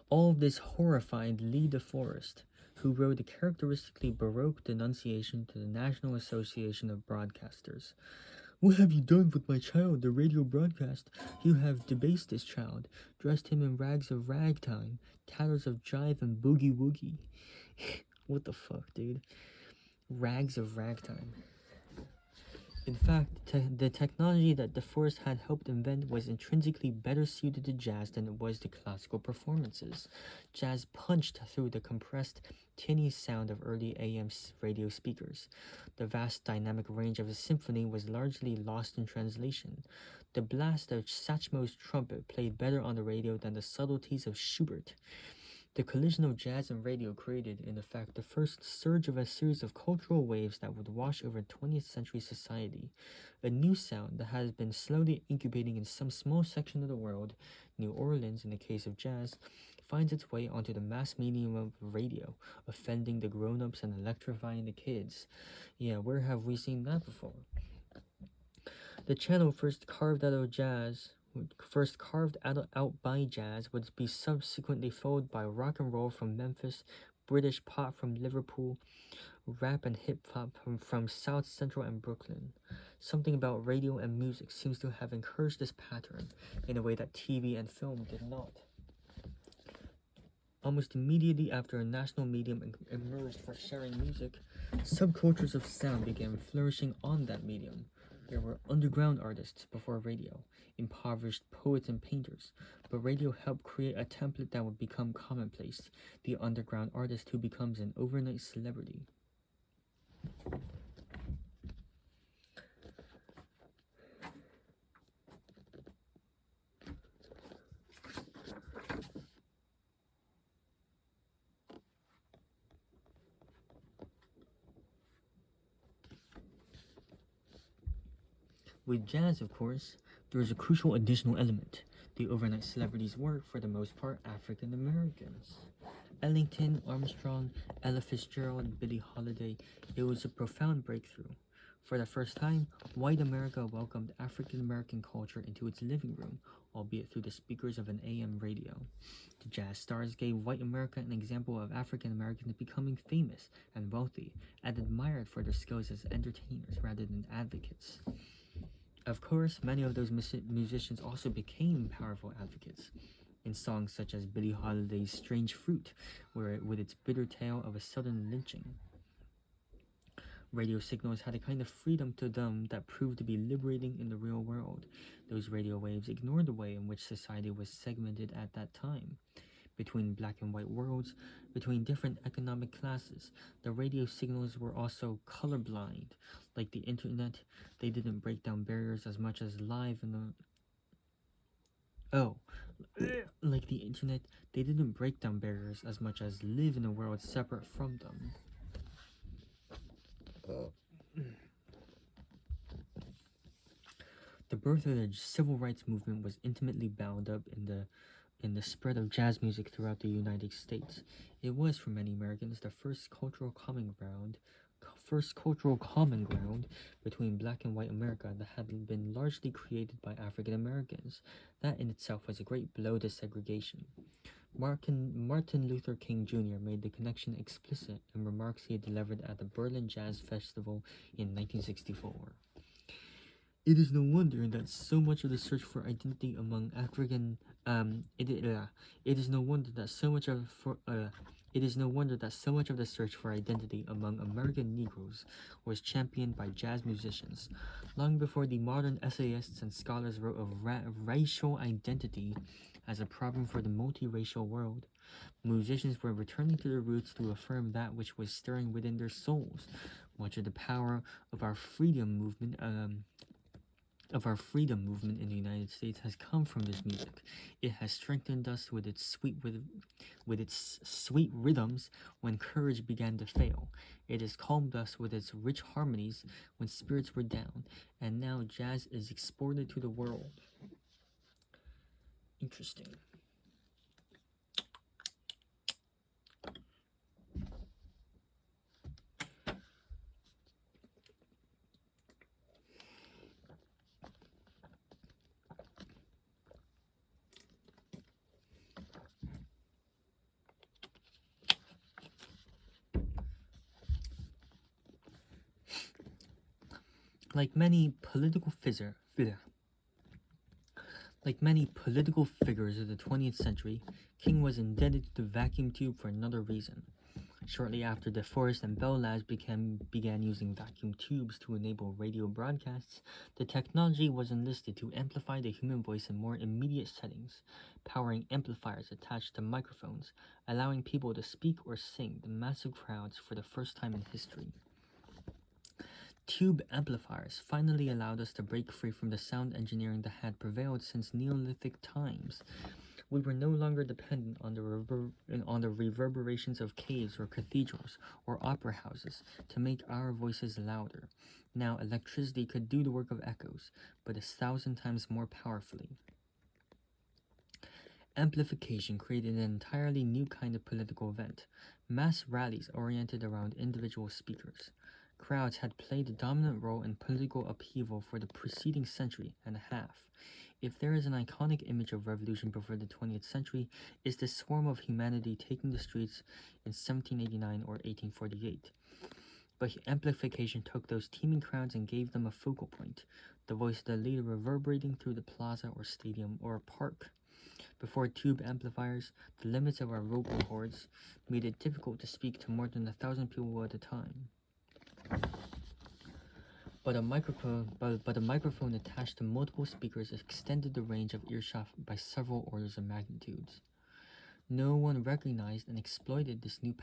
[SPEAKER 1] All of this horrified Lee DeForest, who wrote a characteristically Baroque denunciation to the National Association of Broadcasters. "What have you done with my child, the radio broadcast? You have debased this child, dressed him in rags of ragtime, tatters of jive and boogie-woogie." What the fuck, dude? Rags of ragtime. In fact, the technology that DeForest had helped invent was intrinsically better suited to jazz than it was to classical performances. Jazz punched through the compressed, tinny sound of early AM radio speakers. The vast dynamic range of a symphony was largely lost in translation. The blast of Satchmo's trumpet played better on the radio than the subtleties of Schubert. The collision of jazz and radio created, in effect, the first surge of a series of cultural waves that would wash over 20th century society. A new sound that has been slowly incubating in some small section of the world, New Orleans in the case of jazz, finds its way onto the mass medium of radio, offending the grown-ups and electrifying the kids. Yeah, where have we seen that before? The channel first carved out by jazz would be subsequently followed by rock and roll from Memphis, British pop from Liverpool, rap and hip-hop from South Central and Brooklyn. Something about radio and music seems to have encouraged this pattern in a way that TV and film did not. Almost immediately after a national medium emerged for sharing music, subcultures of sound began flourishing on that medium. There were underground artists before radio, impoverished poets and painters, but radio helped create a template that would become commonplace, the underground artist who becomes an overnight celebrity. With jazz, of course, there is a crucial additional element. The overnight celebrities were, for the most part, African Americans. Ellington, Armstrong, Ella Fitzgerald, Billie Holiday, it was a profound breakthrough. For the first time, white America welcomed African American culture into its living room, albeit through the speakers of an AM radio. The jazz stars gave white America an example of African Americans becoming famous and wealthy and admired for their skills as entertainers rather than advocates. Of course, many of those musicians also became powerful advocates in songs such as Billie Holiday's Strange Fruit, with its bitter tale of a southern lynching. Radio signals had a kind of freedom to them that proved to be liberating in the real world. Those radio waves ignored the way in which society was segmented at that time. Between black and white worlds, between different economic classes, the radio signals were also colorblind. Like the internet, they didn't break down barriers as much as live in the like the internet, they didn't break down barriers as much as live in a world separate from them. The birth of the civil rights movement was intimately bound up in the spread of jazz music throughout the United States. It was, for many Americans, the first cultural common ground between black and white America that had been largely created by African Americans. That in itself was a great blow to segregation. Martin Luther King Jr. made the connection explicit in remarks he delivered at the Berlin Jazz Festival in 1964. It is no wonder that so much of the search for identity among it is no wonder that so much of the search for identity among American Negroes was championed by jazz musicians. Long before the modern essayists and scholars wrote of racial identity as a problem for the multiracial world, musicians were returning to their roots to affirm that which was stirring within their souls. Much of the power of our freedom movement in the United States has come from this music. It has strengthened us with its sweet rhythms when courage began to fail. It has calmed us with its rich harmonies when spirits were down, and now jazz is exported to the world. Interesting. Like many political figures of the 20th century, King was indebted to the vacuum tube for another reason. Shortly after DeForest and Bell Labs began using vacuum tubes to enable radio broadcasts, the technology was enlisted to amplify the human voice in more immediate settings, powering amplifiers attached to microphones, allowing people to speak or sing to massive crowds for the first time in history. Tube amplifiers finally allowed us to break free from the sound engineering that had prevailed since Neolithic times. We were no longer dependent on the reverberations of caves or cathedrals or opera houses to make our voices louder. Now electricity could do the work of echoes, but 1,000 times more powerfully. Amplification created an entirely new kind of political event, mass rallies oriented around individual speakers. Crowds had played a dominant role in political upheaval for the preceding century and a half. If there is an iconic image of revolution before the 20th century, it's the swarm of humanity taking the streets in 1789 or 1848. But amplification took those teeming crowds and gave them a focal point, the voice of the leader reverberating through the plaza or stadium or park. Before tube amplifiers, the limits of our vocal cords made it difficult to speak to more than 1,000 people at a time. but a microphone attached to multiple speakers extended the range of earshot by several orders of magnitudes. No one recognized and exploited this new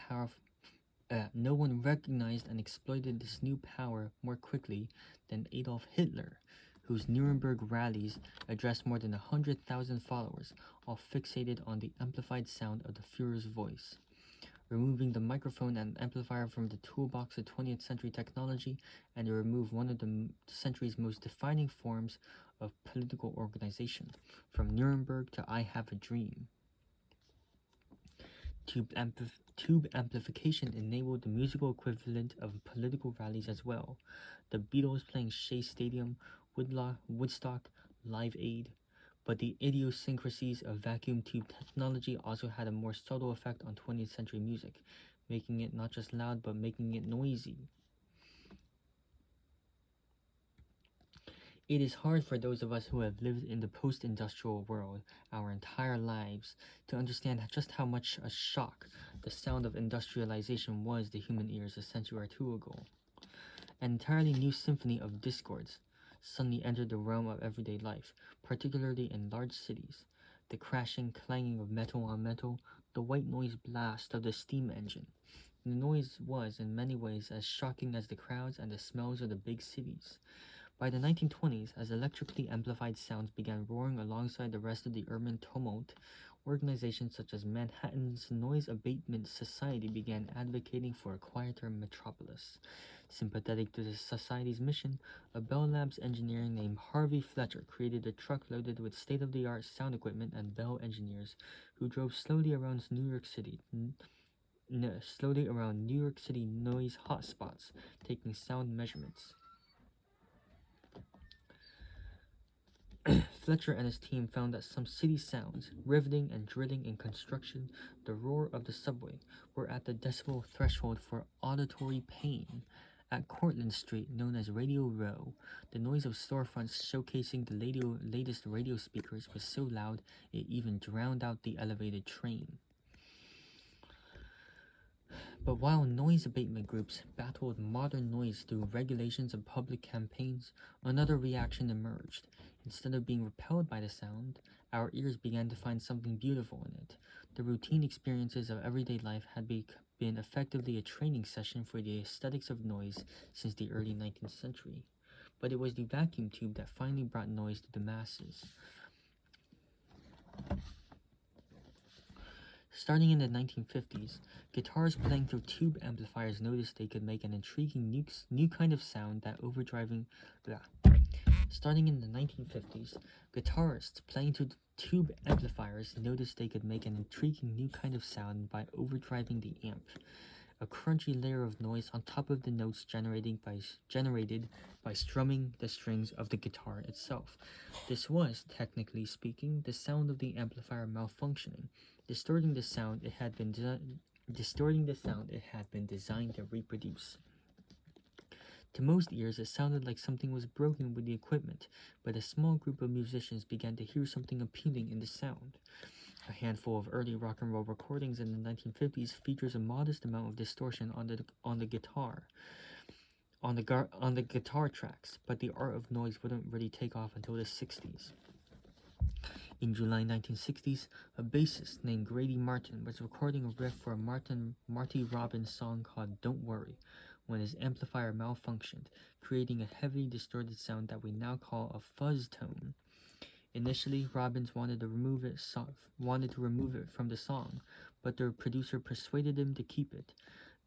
[SPEAKER 1] power more quickly than Adolf Hitler, whose Nuremberg rallies addressed more than 100,000 followers, all fixated on the amplified sound of the Führer's voice. Removing the microphone and amplifier from the toolbox of 20th century technology, and to remove one of the century's most defining forms of political organization, from Nuremberg to I Have a Dream. Tube amplification enabled the musical equivalent of political rallies as well. The Beatles playing Shea Stadium, Woodstock, Live Aid. But the idiosyncrasies of vacuum tube technology also had a more subtle effect on 20th century music, making it not just loud but making it noisy. It is hard for those of us who have lived in the post-industrial world our entire lives to understand just how much a shock the sound of industrialization was to human ears a century or two ago. An entirely new symphony of discords suddenly entered the realm of everyday life, particularly in large cities. The crashing, clanging of metal on metal, the white noise blast of the steam engine. The noise was, in many ways, as shocking as the crowds and the smells of the big cities. By the 1920s, as electrically amplified sounds began roaring alongside the rest of the urban tumult, organizations such as Manhattan's Noise Abatement Society began advocating for a quieter metropolis. Sympathetic to the society's mission, a Bell Labs engineer named Harvey Fletcher created a truck loaded with state-of-the-art sound equipment and Bell engineers who drove slowly around New York City noise hotspots, taking sound measurements. Fletcher and his team found that some city sounds, riveting and drilling in construction, the roar of the subway, were at the decibel threshold for auditory pain. At Cortlandt Street, known as Radio Row, the noise of storefronts showcasing the latest radio speakers was so loud it even drowned out the elevated train. But while noise abatement groups battled modern noise through regulations and public campaigns, another reaction emerged. Instead of being repelled by the sound, our ears began to find something beautiful in it. The routine experiences of everyday life had been effectively a training session for the aesthetics of noise since the early 19th century. But it was the vacuum tube that finally brought noise to the masses. Starting in the 1950s, guitars playing through tube amplifiers noticed they could make an intriguing new kind of sound that Starting in the 1950s, guitarists playing through tube amplifiers noticed they could make an intriguing new kind of sound by overdriving the amp, a crunchy layer of noise on top of the notes generated by strumming the strings of the guitar itself. This was, technically speaking, the sound of the amplifier malfunctioning, distorting the sound it had been designed to reproduce. To most ears, it sounded like something was broken with the equipment, but a small group of musicians began to hear something appealing in the sound. A handful of early rock and roll recordings in the 1950s features a modest amount of distortion on the guitar tracks, but the art of noise wouldn't really take off until the 60s. In July 1960s, a bassist named Grady Martin was recording a riff for a Marty Robbins song called Don't Worry when his amplifier malfunctioned, creating a heavy, distorted sound that we now call a fuzz tone. Initially, Robbins wanted to remove it from the song, but their producer persuaded him to keep it.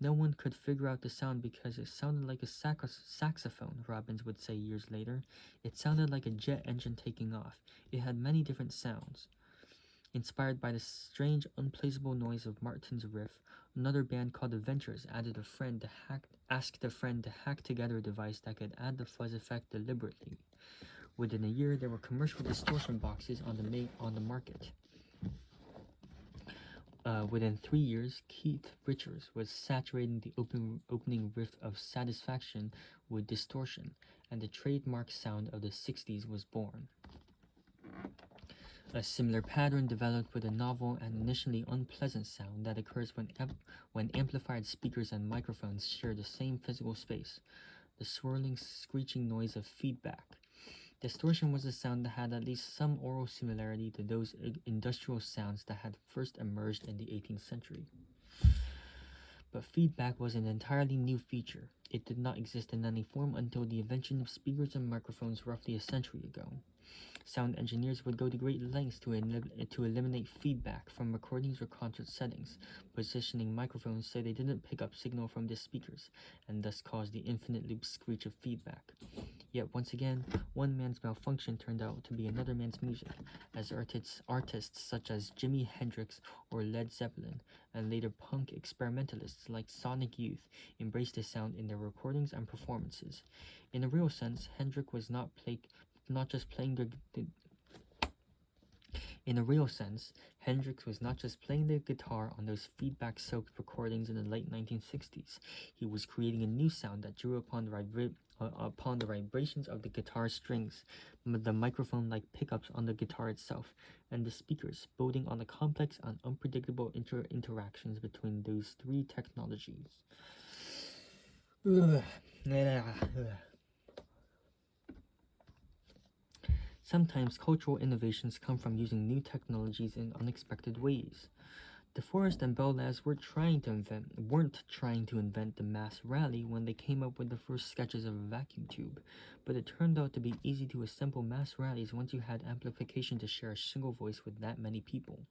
[SPEAKER 1] No one could figure out the sound because it sounded like a saxophone, Robbins would say years later. It sounded like a jet engine taking off. It had many different sounds. Inspired by the strange, unplaceable noise of Martin's riff, another band called The Ventures asked a friend to hack together a device that could add the fuzz effect deliberately. Within a year, there were commercial distortion boxes on the market. Within 3 years, Keith Richards was saturating the opening riff of Satisfaction with distortion, and the trademark sound of the 60s was born. A similar pattern developed with a novel and initially unpleasant sound that occurs when amplified speakers and microphones share the same physical space. the swirling, screeching noise of feedback. Distortion was a sound that had at least some oral similarity to those industrial sounds that had first emerged in the 18th century. But feedback was an entirely new feature. It did not exist in any form until the invention of speakers and microphones roughly a century ago. Sound engineers would go to great lengths to eliminate feedback from recordings or concert settings, positioning microphones so they didn't pick up signal from the speakers, and thus cause the infinite loop screech of feedback. Yet once again, one man's malfunction turned out to be another man's music, as artists such as Jimi Hendrix or Led Zeppelin, and later punk experimentalists like Sonic Youth, embraced the sound in their recordings and performances. In a real sense, Hendrix was not just playing the guitar on those feedback-soaked recordings in the late 1960s. He was creating a new sound that drew upon the vibrations of the guitar strings, the microphone-like pickups on the guitar itself, and the speakers, building on the complex and unpredictable interactions between those three technologies. Sometimes cultural innovations come from using new technologies in unexpected ways. DeForest and Bell Labs weren't trying to invent the mass rally when they came up with the first sketches of a vacuum tube, but it turned out to be easy to assemble mass rallies once you had amplification to share a single voice with that many people.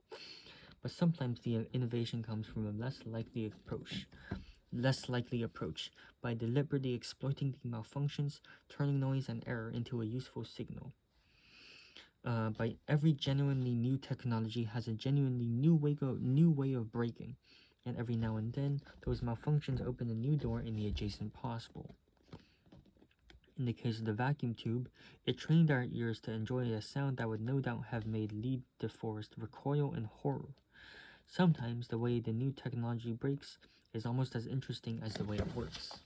[SPEAKER 1] But sometimes the innovation comes from a less likely approach, by deliberately exploiting the malfunctions, turning noise and error into a useful signal. By every genuinely new technology has a genuinely new way of breaking, and every now and then those malfunctions open a new door in the adjacent possible. In the case of the vacuum tube, it trained our ears to enjoy a sound that would no doubt have made Lee DeForest recoil in horror. Sometimes the way the new technology breaks is almost as interesting as the way it works.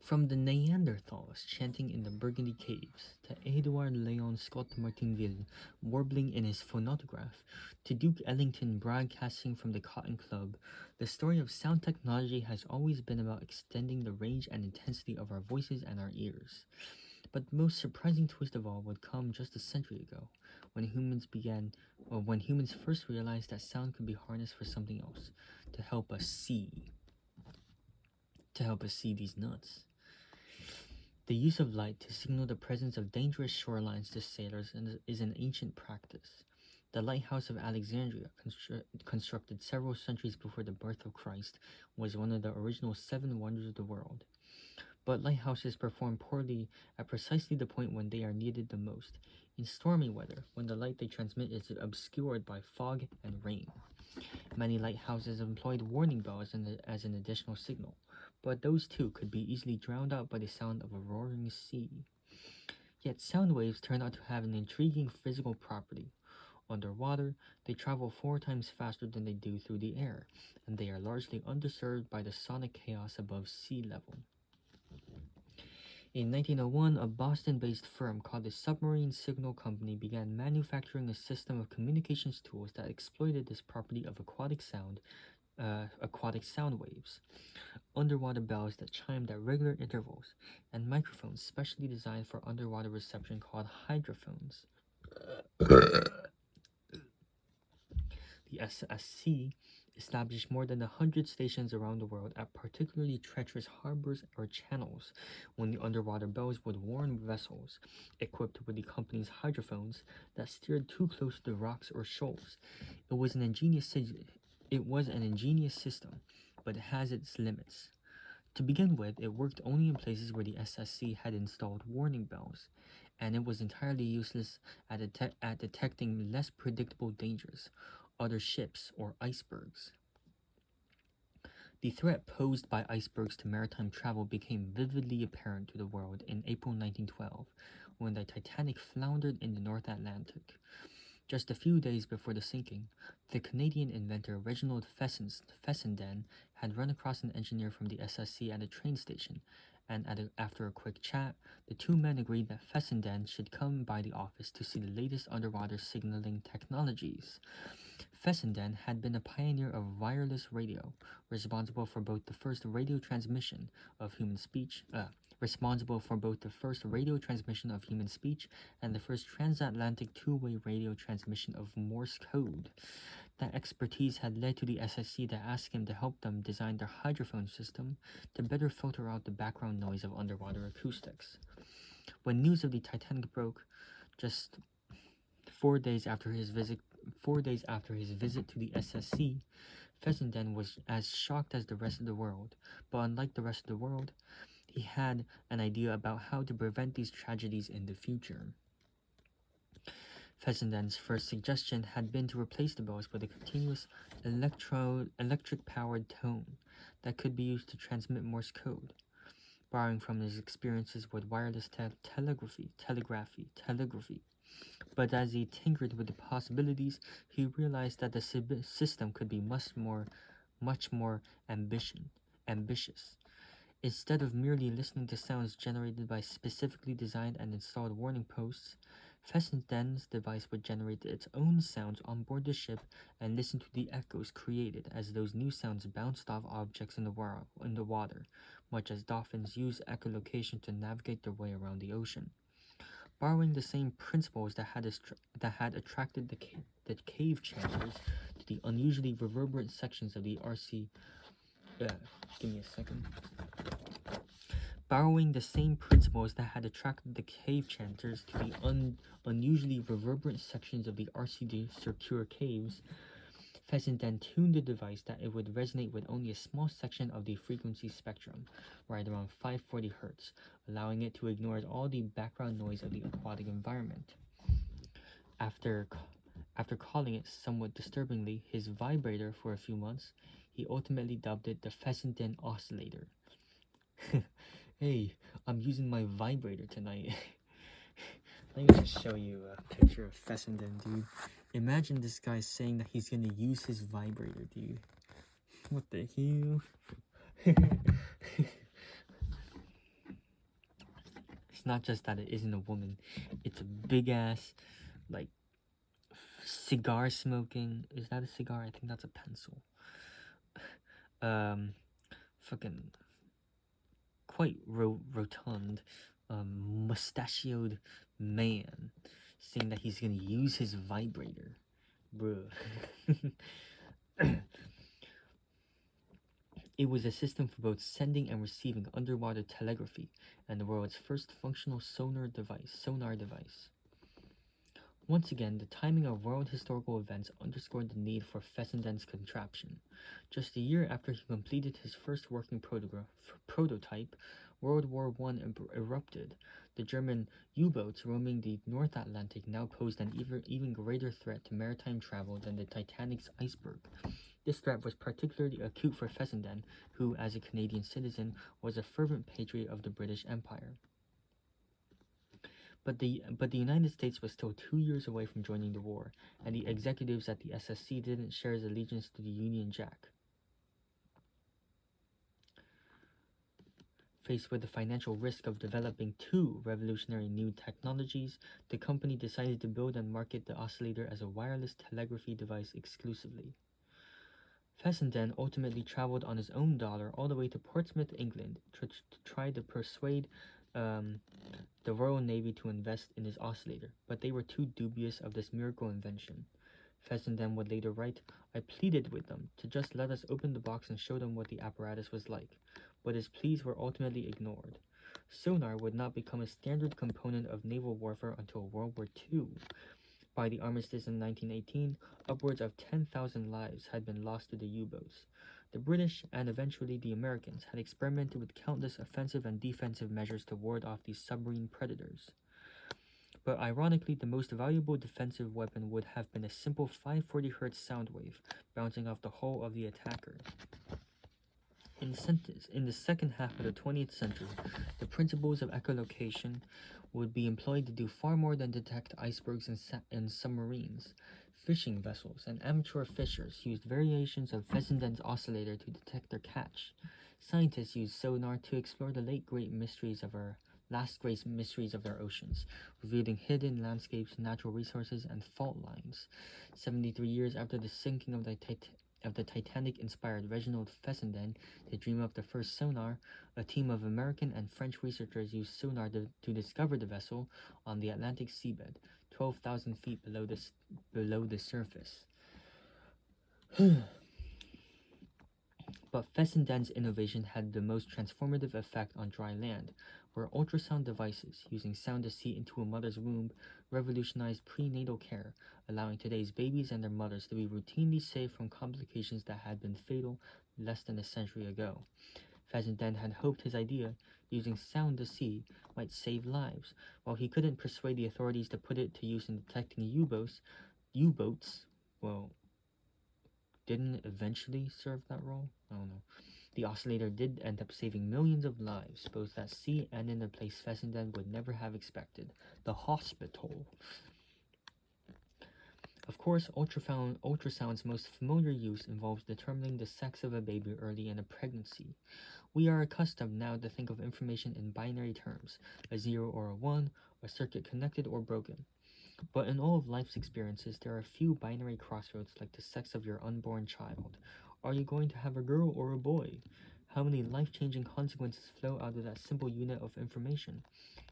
[SPEAKER 1] From the Neanderthals chanting in the Burgundy caves, to Edouard Leon Scott Martinville warbling in his phonograph, to Duke Ellington broadcasting from the Cotton Club, the story of sound technology has always been about extending the range and intensity of our voices and our ears. But the most surprising twist of all would come just a century ago, when humans first realized that sound could be harnessed for something else, to help us see these nuts. The use of light to signal the presence of dangerous shorelines to sailors is an ancient practice. The Lighthouse of Alexandria, constructed several centuries before the birth of Christ, was one of the original 7 wonders of the world. But lighthouses perform poorly at precisely the point when they are needed the most, in stormy weather, when the light they transmit is obscured by fog and rain. Many lighthouses employed warning bells as an additional signal, but those too could be easily drowned out by the sound of a roaring sea. Yet sound waves turn out to have an intriguing physical property. Underwater, they travel 4 times faster than they do through the air, and they are largely undisturbed by the sonic chaos above sea level. In 1901, a Boston-based firm called the Submarine Signal Company began manufacturing a system of communications tools that exploited this property of aquatic sound waves, underwater bells that chimed at regular intervals, and microphones specially designed for underwater reception called hydrophones. The SSC established more than 100 stations around the world at particularly treacherous harbors or channels, when the underwater bells would warn vessels equipped with the company's hydrophones that steered too close to rocks or shoals. It was an ingenious system, but it has its limits. To begin with, it worked only in places where the SSC had installed warning bells, and it was entirely useless at detecting less predictable dangers, other ships, or icebergs. The threat posed by icebergs to maritime travel became vividly apparent to the world in April 1912, when the Titanic floundered in the North Atlantic. Just a few days before the sinking, the Canadian inventor Reginald Fessenden had run across an engineer from the SSC at a train station, and after a quick chat, the two men agreed that Fessenden should come by the office to see the latest underwater signaling technologies. Fessenden had been a pioneer of wireless radio, responsible for both the first radio transmission of human speech, and the first transatlantic two-way radio transmission of Morse code. That expertise had led to the SSC to ask him to help them design their hydrophone system to better filter out the background noise of underwater acoustics. When news of the Titanic broke, just 4 days after his visit to the SSC, Fessenden was as shocked as the rest of the world, but unlike the rest of the world, he had an idea about how to prevent these tragedies in the future. Fessenden's first suggestion had been to replace the bells with a continuous electric-powered tone that could be used to transmit Morse code. Borrowing from his experiences with wireless telegraphy. But as he tinkered with the possibilities, he realized that the system could be much more ambitious. Instead of merely listening to sounds generated by specifically designed and installed warning posts, Fessenden's device would generate its own sounds on board the ship and listen to the echoes created as those new sounds bounced off objects in the water, much as dolphins use echolocation to navigate their way around the ocean. Borrowing the same principles that had attracted the cave chanters to the unusually reverberant sections of the RC. Give me a second. Borrowing the same principles that had attracted the cave chanters to the unusually reverberant sections of the RCD Circular caves, Fessenden tuned the device that it would resonate with only a small section of the frequency spectrum, right around 540 Hz, allowing it to ignore all the background noise of the aquatic environment. After calling it somewhat disturbingly his vibrator for a few months, he ultimately dubbed it the Fessenden Oscillator. Hey, I'm using my vibrator tonight. Let me just show you a picture of Fessenden, dude. Imagine this guy saying that he's gonna use his vibrator, dude. What the hell? It's not just that it isn't a woman. It's a big-ass, like, cigar smoking. Is that a cigar? I think that's a pencil. Fucking quite rotund, mustachioed man saying that he's gonna use his vibrator. Bruh. It was a system for both sending and receiving underwater telegraphy and the world's first functional sonar device. Once again, the timing of world historical events underscored the need for Fessenden's contraption. Just a year after he completed his first working prototype, World War I erupted. The German U-boats roaming the North Atlantic now posed an even greater threat to maritime travel than the Titanic's iceberg. This threat was particularly acute for Fessenden, who, as a Canadian citizen, was a fervent patriot of the British Empire. But the United States was still 2 years away from joining the war, and the executives at the SSC didn't share his allegiance to the Union Jack. Faced with the financial risk of developing two revolutionary new technologies, the company decided to build and market the oscillator as a wireless telegraphy device exclusively. Fessenden ultimately traveled on his own dollar all the way to Portsmouth, England, to try to persuade the Royal Navy to invest in his oscillator, but they were too dubious of this miracle invention. Fessenden would later write, "I pleaded with them to just let us open the box and show them what the apparatus was like, but his pleas were ultimately ignored. Sonar would not become a standard component of naval warfare until World War II. By the armistice in 1918, upwards of 10,000 lives had been lost to the U-boats. The British, and eventually the Americans, had experimented with countless offensive and defensive measures to ward off these submarine predators. But ironically, the most valuable defensive weapon would have been a simple 540 Hz sound wave bouncing off the hull of the attacker. In the second half of the 20th century, the principles of echolocation would be employed to do far more than detect icebergs and submarines. Fishing vessels and amateur fishers used variations of Fessenden's oscillator to detect their catch. Scientists used sonar to explore the last great mysteries of their oceans, revealing hidden landscapes, natural resources, and fault lines. 73 years after the sinking of the Titanic-inspired Reginald Fessenden to dream up the first sonar, a team of American and French researchers used sonar to discover the vessel on the Atlantic seabed, 12,000 feet below the surface. But Fessenden's innovation had the most transformative effect on dry land, where ultrasound devices, using sound to see into a mother's womb, revolutionized prenatal care, allowing today's babies and their mothers to be routinely saved from complications that had been fatal less than a century ago. Fessenden had hoped his idea, using sound to see, might save lives. While he couldn't persuade the authorities to put it to use in detecting U-boats, well, didn't eventually serve that role? I don't know. The oscillator did end up saving millions of lives, both at sea and in a place Fessenden would never have expected, the hospital. Of course, ultrasound's most familiar use involves determining the sex of a baby early in a pregnancy. We are accustomed now to think of information in binary terms, a 0 or a 1, a circuit connected or broken. But in all of life's experiences, there are a few binary crossroads like the sex of your unborn child. Are you going to have a girl or a boy? How many life-changing consequences flow out of that simple unit of information?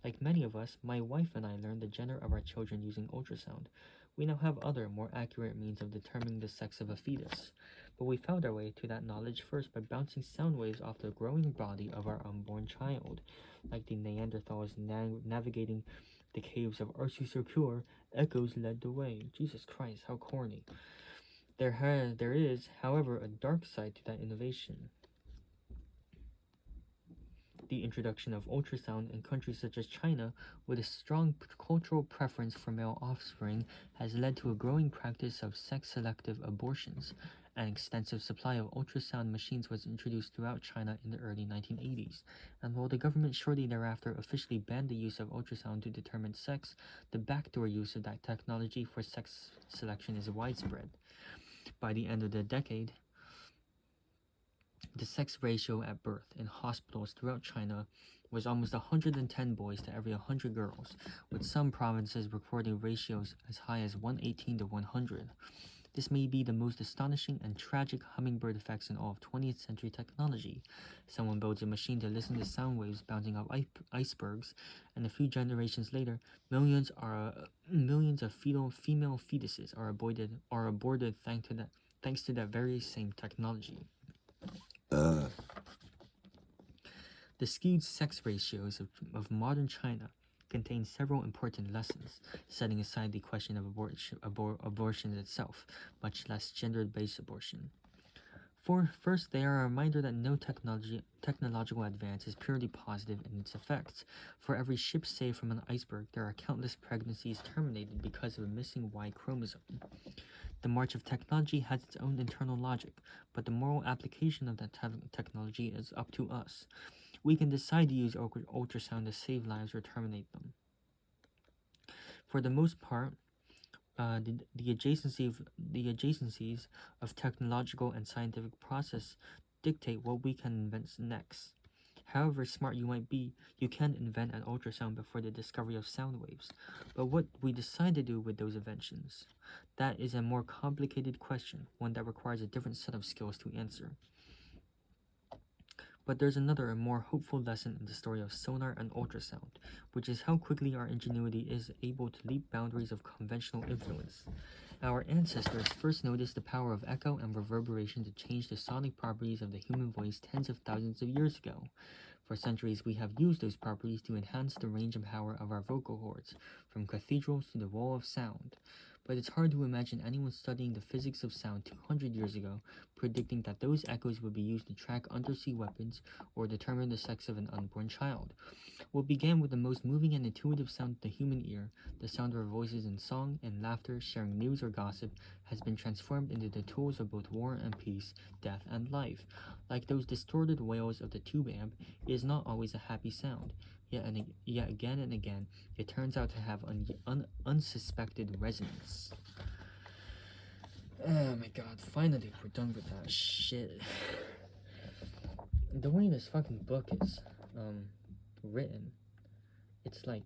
[SPEAKER 1] Like many of us, my wife and I learned the gender of our children using ultrasound. We now have other, more accurate means of determining the sex of a fetus. But we found our way to that knowledge first by bouncing sound waves off the growing body of our unborn child. Like the Neanderthals navigating the caves of Arcy-sur-Coeur, echoes led the way. Jesus Christ, how corny. There is, however, a dark side to that innovation. The introduction of ultrasound in countries such as China, with a strong cultural preference for male offspring, has led to a growing practice of sex-selective abortions. An extensive supply of ultrasound machines was introduced throughout China in the early 1980s, and while the government shortly thereafter officially banned the use of ultrasound to determine sex, the backdoor use of that technology for sex selection is widespread. By the end of the decade, the sex ratio at birth in hospitals throughout China was almost 110 boys to every 100 girls, with some provinces recording ratios as high as 118 to 100. This may be the most astonishing and tragic hummingbird effects in all of 20th century technology. Someone builds a machine to listen to sound waves bouncing off icebergs, and a few generations later, millions of female fetuses are aborted thanks to that very same technology. The skewed sex ratios of modern China contain several important lessons, setting aside the question of abortion itself, much less gender-based abortion. First, they are a reminder that no technological advance is purely positive in its effects. For every ship saved from an iceberg, there are countless pregnancies terminated because of a missing Y chromosome. The march of technology has its own internal logic, but the moral application of that technology is up to us. We can decide to use ultrasound to save lives or terminate them. For the most part, the adjacencies of technological and scientific process dictate what we can invent next. However smart you might be, you can't invent an ultrasound before the discovery of sound waves. But what we decide to do with those inventions, that is a more complicated question, one that requires a different set of skills to answer. But there's another and more hopeful lesson in the story of sonar and ultrasound, which is how quickly our ingenuity is able to leap boundaries of conventional influence. Our ancestors first noticed the power of echo and reverberation to change the sonic properties of the human voice tens of thousands of years ago. For centuries, we have used those properties to enhance the range and power of our vocal cords, from cathedrals to the wall of sound. but it's hard to imagine anyone studying the physics of sound 200 years ago predicting that those echoes would be used to track undersea weapons or determine the sex of an unborn child. What began with the most moving and intuitive sound to the human ear, the sound of our voices in song and laughter, sharing news or gossip, has been transformed into the tools of both war and peace, death and life. Like those distorted wails of the tube amp, it is not always a happy sound. Yet again and again, it turns out to have unsuspected resonance. Oh my god, finally we're done with that shit. The way this fucking book is written, it's like,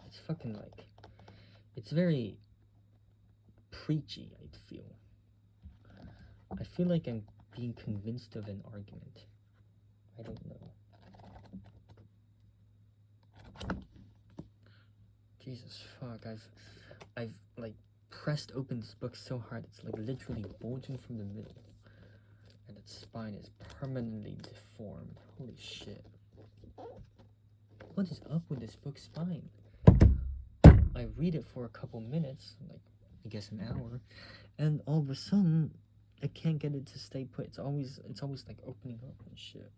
[SPEAKER 1] it's fucking like, it's very preachy, I feel. I feel like I'm being convinced of an argument. I don't know. Jesus fuck, I've like pressed open this book so hard it's like literally bulging from the middle. And its spine is permanently deformed. Holy shit. What is up with this book's spine? I read it for a couple minutes, like I guess an hour, and all of a sudden I can't get it to stay put. It's always like opening up and shit.